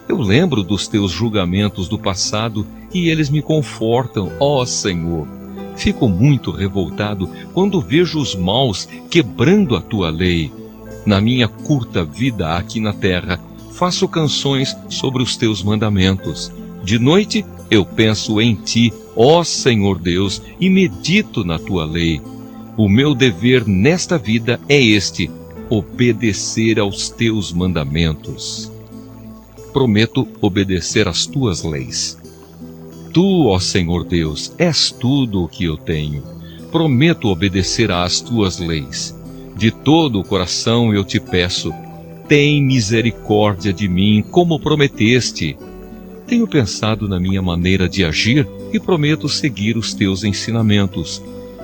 Eu lembro dos teus julgamentos do passado e eles me confortam, ó Senhor. Fico muito revoltado quando vejo os maus quebrando a tua lei. Na minha curta vida aqui na terra, faço canções sobre os teus mandamentos. De noite eu penso em ti, ó Senhor Deus, e medito na tua lei. O meu dever nesta vida é este: obedecer aos teus mandamentos. Prometo obedecer às tuas leis. Tu, ó Senhor Deus, és tudo o que eu tenho. Prometo obedecer às tuas leis. De todo o coração eu te peço, tem misericórdia de mim, como prometeste. Tenho pensado na minha maneira de agir e prometo seguir os teus ensinamentos.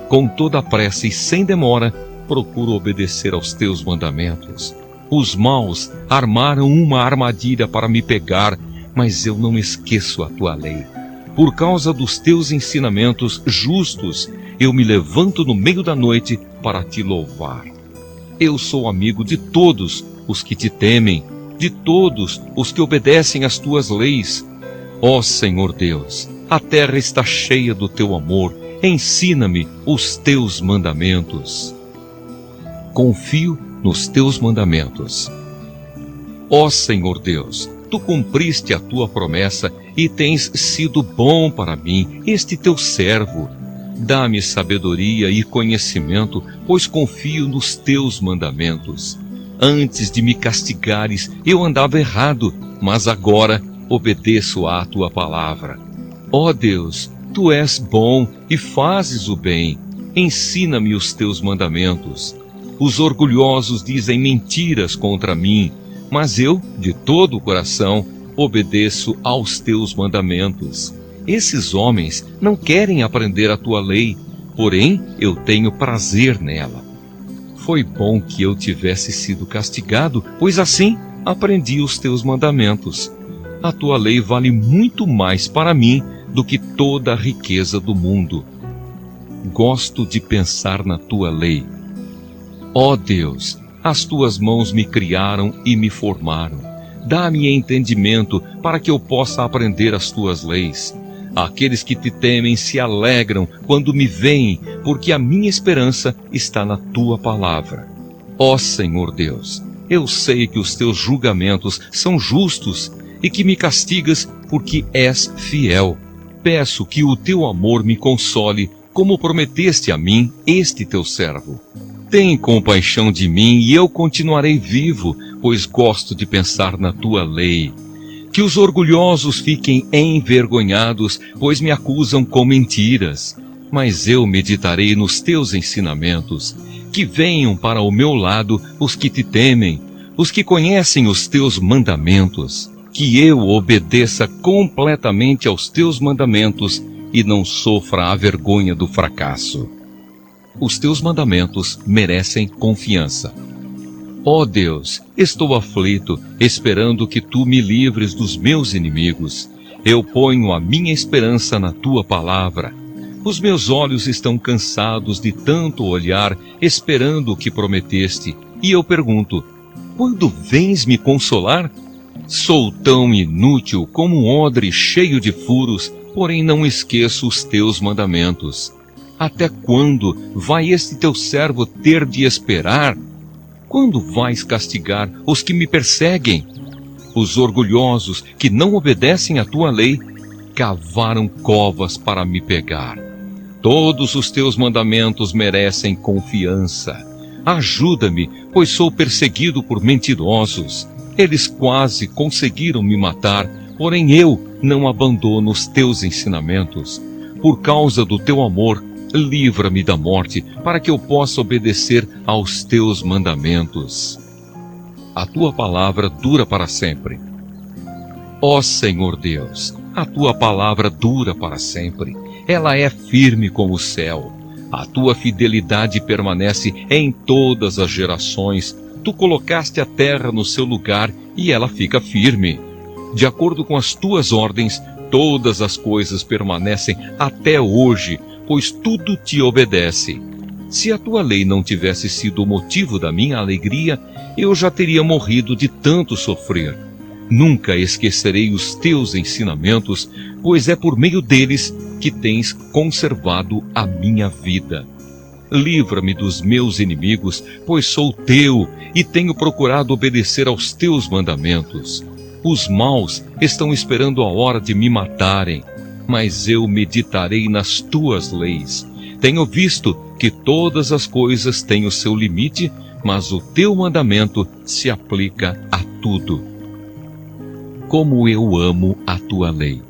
Com toda a pressa e sem demora, procuro obedecer aos teus mandamentos. Os maus armaram uma armadilha para me pegar, mas eu não esqueço a tua lei. Por causa dos teus ensinamentos justos, eu me levanto no meio da noite para te louvar. Eu sou amigo de todos os que te temem, de todos os que obedecem às tuas leis. Ó Senhor Deus, a terra está cheia do teu amor. Ensina-me os teus mandamentos. Confio nos teus mandamentos. Ó Senhor Deus, tu cumpriste a tua promessa e tens sido bom para mim, este teu servo. Dá-me sabedoria e conhecimento, pois confio nos teus mandamentos. Antes de me castigares, eu andava errado, mas agora obedeço à tua palavra. Ó Deus, tu és bom e fazes o bem. Ensina-me os teus mandamentos. Os orgulhosos dizem mentiras contra mim, mas eu, de todo o coração, obedeço aos teus mandamentos. Esses homens não querem aprender a tua lei, porém eu tenho prazer nela. Foi bom que eu tivesse sido castigado, pois assim aprendi os teus mandamentos. A tua lei vale muito mais para mim do que toda a riqueza do mundo. Gosto de pensar na tua lei. Ó Deus, as tuas mãos me criaram e me formaram. Dá-me entendimento para que eu possa aprender as tuas leis. Aqueles que te temem se alegram quando me veem, porque a minha esperança está na tua palavra. Ó Senhor Deus, eu sei que os teus julgamentos são justos e que me castigas porque és fiel. Peço que o teu amor me console, como prometeste a mim, este teu servo. Tem compaixão de mim e eu continuarei vivo, pois gosto de pensar na tua lei. Que os orgulhosos fiquem envergonhados, pois me acusam com mentiras. Mas eu meditarei nos teus ensinamentos. Que venham para o meu lado os que te temem, os que conhecem os teus mandamentos. Que eu obedeça completamente aos teus mandamentos e não sofra a vergonha do fracasso. Os teus mandamentos merecem confiança. Ó Deus, estou aflito, esperando que tu me livres dos meus inimigos. Eu ponho a minha esperança na tua palavra. Os meus olhos estão cansados de tanto olhar, esperando o que prometeste. E eu pergunto, quando vens me consolar? Sou tão inútil como um odre cheio de furos, porém não esqueço os teus mandamentos. Até quando vai este teu servo ter de esperar? Quando vais castigar os que me perseguem? Os orgulhosos que não obedecem à tua lei cavaram covas para me pegar. Todos os teus mandamentos merecem confiança. Ajuda-me, pois sou perseguido por mentirosos. Eles quase conseguiram me matar, porém eu não abandono os teus ensinamentos. Por causa do teu amor, livra-me da morte, para que eu possa obedecer aos teus mandamentos. A tua palavra dura para sempre. Ó Senhor Deus, a tua palavra dura para sempre. Ela é firme como o céu. A tua fidelidade permanece em todas as gerações. Tu colocaste a terra no seu lugar e ela fica firme. De acordo com as tuas ordens, todas as coisas permanecem até hoje, pois tudo te obedece. Se a tua lei não tivesse sido o motivo da minha alegria, eu já teria morrido de tanto sofrer. Nunca esquecerei os teus ensinamentos, pois é por meio deles que tens conservado a minha vida. Livra-me dos meus inimigos, pois sou teu e tenho procurado obedecer aos teus mandamentos. Os maus estão esperando a hora de me matarem, mas eu meditarei nas tuas leis. Tenho visto que todas as coisas têm o seu limite, mas o teu mandamento se aplica a tudo. Como eu amo a tua lei!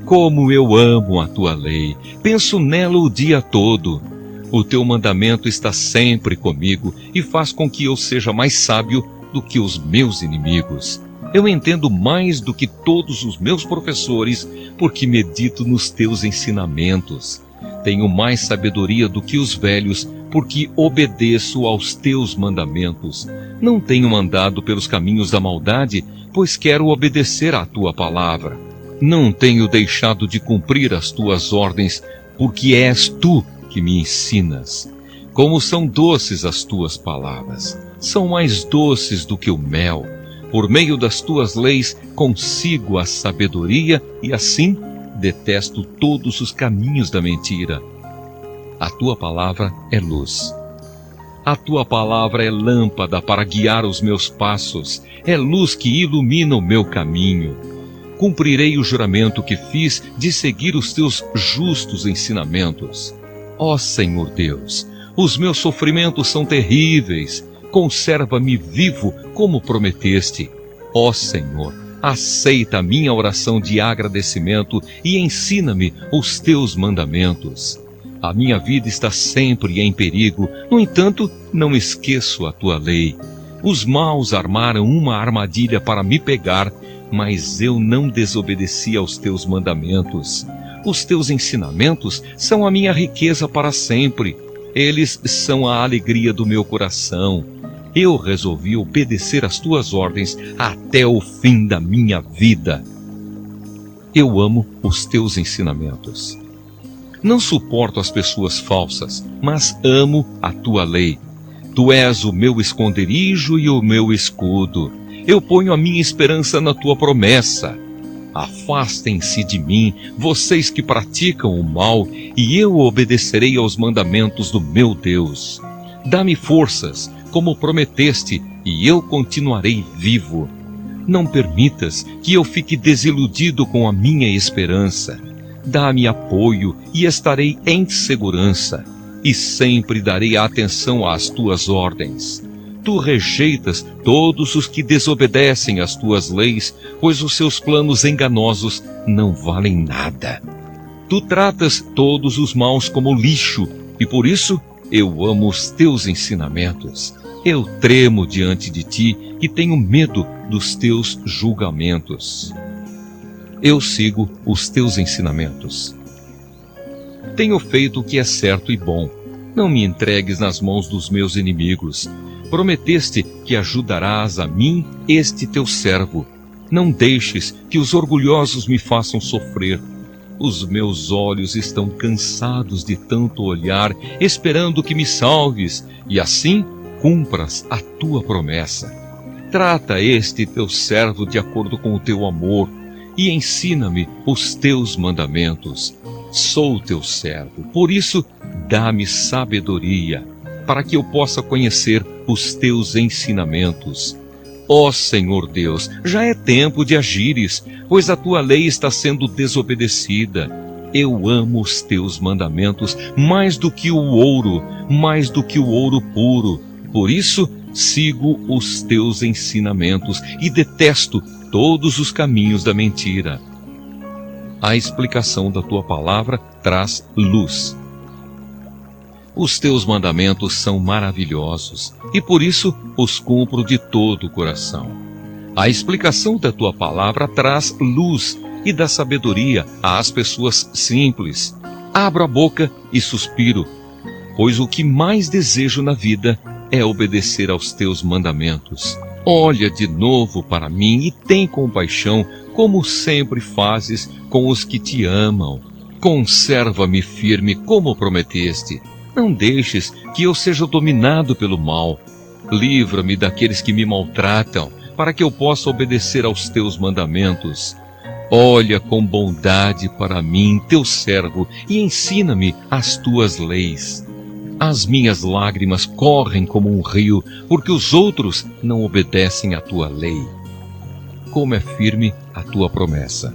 Como eu amo a tua lei! Penso nela o dia todo. O teu mandamento está sempre comigo e faz com que eu seja mais sábio do que os meus inimigos. Eu entendo mais do que todos os meus professores, porque medito nos teus ensinamentos. Tenho mais sabedoria do que os velhos, porque obedeço aos teus mandamentos. Não tenho andado pelos caminhos da maldade, pois quero obedecer à tua palavra. Não tenho deixado de cumprir as tuas ordens, porque és tu que me ensinas. Como são doces as tuas palavras, são mais doces do que o mel. Por meio das tuas leis consigo a sabedoria e assim detesto todos os caminhos da mentira. A tua palavra é luz. A tua palavra é lâmpada para guiar os meus passos, é luz que ilumina o meu caminho. Cumprirei o juramento que fiz de seguir os teus justos ensinamentos. Ó Senhor Deus, os meus sofrimentos são terríveis. Conserva-me vivo como prometeste. Ó Senhor, aceita a minha oração de agradecimento e ensina-me os teus mandamentos. A minha vida está sempre em perigo, no entanto, não esqueço a tua lei. Os maus armaram uma armadilha para me pegar, mas eu não desobedeci aos teus mandamentos. Os teus ensinamentos são a minha riqueza para sempre. Eles são a alegria do meu coração. Eu resolvi obedecer às tuas ordens até o fim da minha vida. Eu amo os teus ensinamentos. Não suporto as pessoas falsas, mas amo a tua lei. Tu és o meu esconderijo e o meu escudo. Eu ponho a minha esperança na tua promessa. Afastem-se de mim, vocês que praticam o mal, e eu obedecerei aos mandamentos do meu Deus. Dá-me forças, como prometeste, e eu continuarei vivo. Não permitas que eu fique desiludido com a minha esperança. Dá-me apoio e estarei em segurança, e sempre darei atenção às tuas ordens. Tu rejeitas todos os que desobedecem às tuas leis, pois os seus planos enganosos não valem nada. Tu tratas todos os maus como lixo, e por isso eu amo os teus ensinamentos. Eu tremo diante de ti e tenho medo dos teus julgamentos. Eu sigo os teus ensinamentos. Tenho feito o que é certo e bom. Não me entregues nas mãos dos meus inimigos. Prometeste que ajudarás a mim, este teu servo. Não deixes que os orgulhosos me façam sofrer. Os meus olhos estão cansados de tanto olhar, esperando que me salves, e assim cumpras a tua promessa. Trata este teu servo de acordo com o teu amor e ensina-me os teus mandamentos. Sou teu servo, por isso dá-me sabedoria, para que eu possa conhecer os teus ensinamentos. Ó Senhor Deus, já é tempo de agires, pois a tua lei está sendo desobedecida. Eu amo os teus mandamentos mais do que o ouro puro. Por isso, sigo os teus ensinamentos e detesto todos os caminhos da mentira. A explicação da tua palavra traz luz. Os teus mandamentos são maravilhosos e por isso os cumpro de todo o coração. A explicação da tua palavra traz luz e dá sabedoria às pessoas simples. Abro a boca e suspiro, pois o que mais desejo na vida é obedecer aos teus mandamentos. Olha de novo para mim e tem compaixão, como sempre fazes com os que te amam. Conserva-me firme como prometeste. Não deixes que eu seja dominado pelo mal. Livra-me daqueles que me maltratam, para que eu possa obedecer aos teus mandamentos. Olha com bondade para mim, teu servo, e ensina-me as tuas leis. As minhas lágrimas correm como um rio, porque os outros não obedecem à tua lei. Como é firme a tua promessa.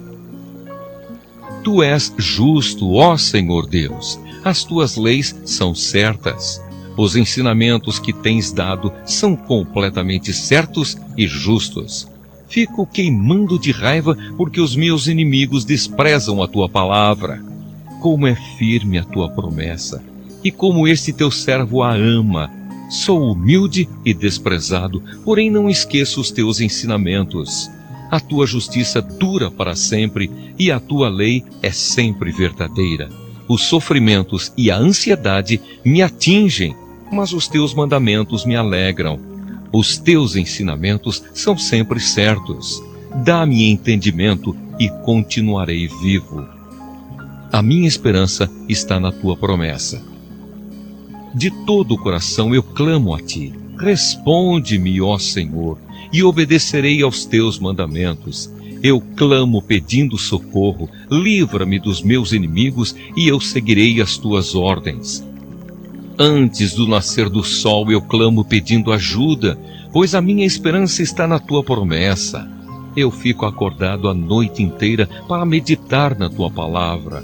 Tu és justo, ó Senhor Deus. As tuas leis são certas. Os ensinamentos que tens dado são completamente certos e justos. Fico queimando de raiva porque os meus inimigos desprezam a tua palavra. Como é firme a tua promessa, e como este teu servo a ama. Sou humilde e desprezado, porém não esqueço os teus ensinamentos. A tua justiça dura para sempre, e a tua lei é sempre verdadeira. Os sofrimentos e a ansiedade me atingem, mas os teus mandamentos me alegram. Os teus ensinamentos são sempre certos. Dá-me entendimento e continuarei vivo. A minha esperança está na tua promessa. De todo o coração eu clamo a ti. Responde-me, ó Senhor, e obedecerei aos teus mandamentos. Eu clamo pedindo socorro, livra-me dos meus inimigos e eu seguirei as tuas ordens. Antes do nascer do sol eu clamo pedindo ajuda, pois a minha esperança está na tua promessa. Eu fico acordado a noite inteira para meditar na tua palavra.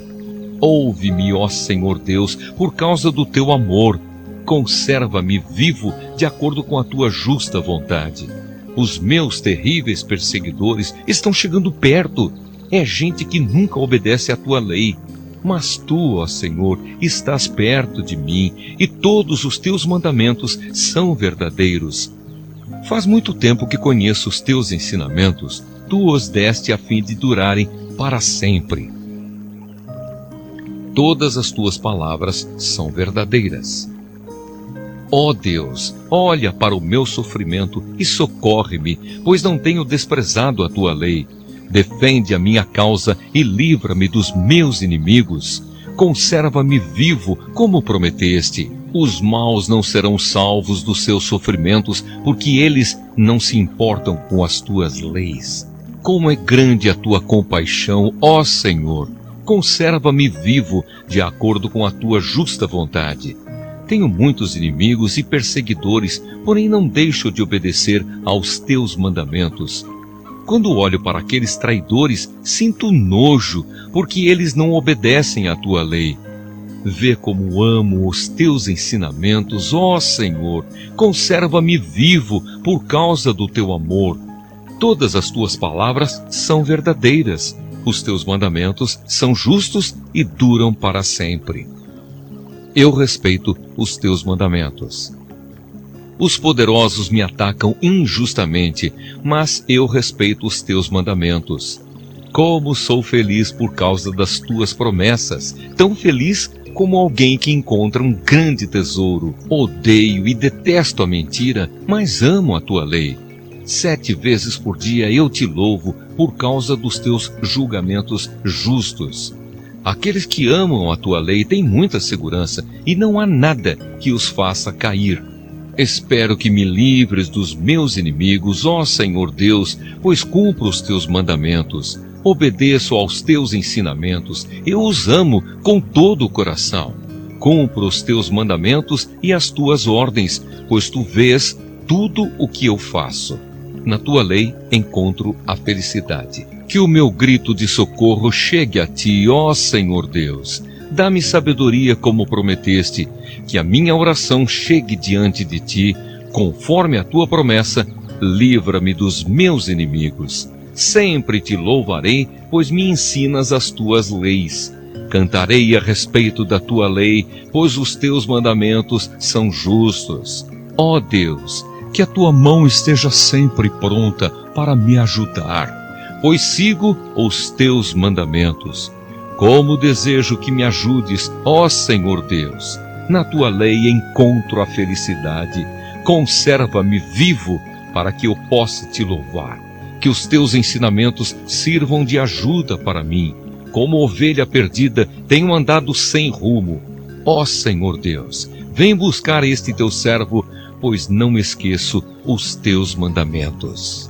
Ouve-me, ó Senhor Deus, por causa do teu amor. Conserva-me vivo de acordo com a tua justa vontade. Os meus terríveis perseguidores estão chegando perto. É gente que nunca obedece à tua lei. Mas tu, ó Senhor, estás perto de mim e todos os teus mandamentos são verdadeiros. Faz muito tempo que conheço os teus ensinamentos. Tu os deste a fim de durarem para sempre. Todas as tuas palavras são verdadeiras. Ó Deus, olha para o meu sofrimento e socorre-me, pois não tenho desprezado a tua lei. Defende a minha causa e livra-me dos meus inimigos. Conserva-me vivo, como prometeste. Os maus não serão salvos dos seus sofrimentos, porque eles não se importam com as tuas leis. Como é grande a tua compaixão, ó Senhor! Conserva-me vivo, de acordo com a tua justa vontade. Tenho muitos inimigos e perseguidores, porém não deixo de obedecer aos teus mandamentos. Quando olho para aqueles traidores, sinto nojo, porque eles não obedecem à tua lei. Vê como amo os teus ensinamentos, ó Senhor. Conserva-me vivo por causa do teu amor. Todas as tuas palavras são verdadeiras. Os teus mandamentos são justos e duram para sempre. Eu respeito os teus mandamentos. Os poderosos me atacam injustamente, mas eu respeito os teus mandamentos. Como sou feliz por causa das tuas promessas, tão feliz como alguém que encontra um grande tesouro. Odeio e detesto a mentira, mas amo a tua lei. 7 vezes por dia eu te louvo por causa dos teus julgamentos justos. Aqueles que amam a tua lei têm muita segurança e não há nada que os faça cair. Espero que me livres dos meus inimigos, ó Senhor Deus, pois cumpro os teus mandamentos. Obedeço aos teus ensinamentos, eu os amo com todo o coração. Cumpro os teus mandamentos e as tuas ordens, pois tu vês tudo o que eu faço. Na tua lei encontro a felicidade. Que o meu grito de socorro chegue a ti, ó Senhor Deus. Dá-me sabedoria como prometeste, que a minha oração chegue diante de ti, conforme a tua promessa, livra-me dos meus inimigos. Sempre te louvarei, pois me ensinas as tuas leis. Cantarei a respeito da tua lei, pois os teus mandamentos são justos. Ó Deus, que a tua mão esteja sempre pronta para me ajudar, pois sigo os teus mandamentos. Como desejo que me ajudes, ó Senhor Deus. Na tua lei encontro a felicidade. Conserva-me vivo para que eu possa te louvar. Que os teus ensinamentos sirvam de ajuda para mim. Como ovelha perdida, tenho andado sem rumo. Ó Senhor Deus, vem buscar este teu servo, pois não esqueço os teus mandamentos.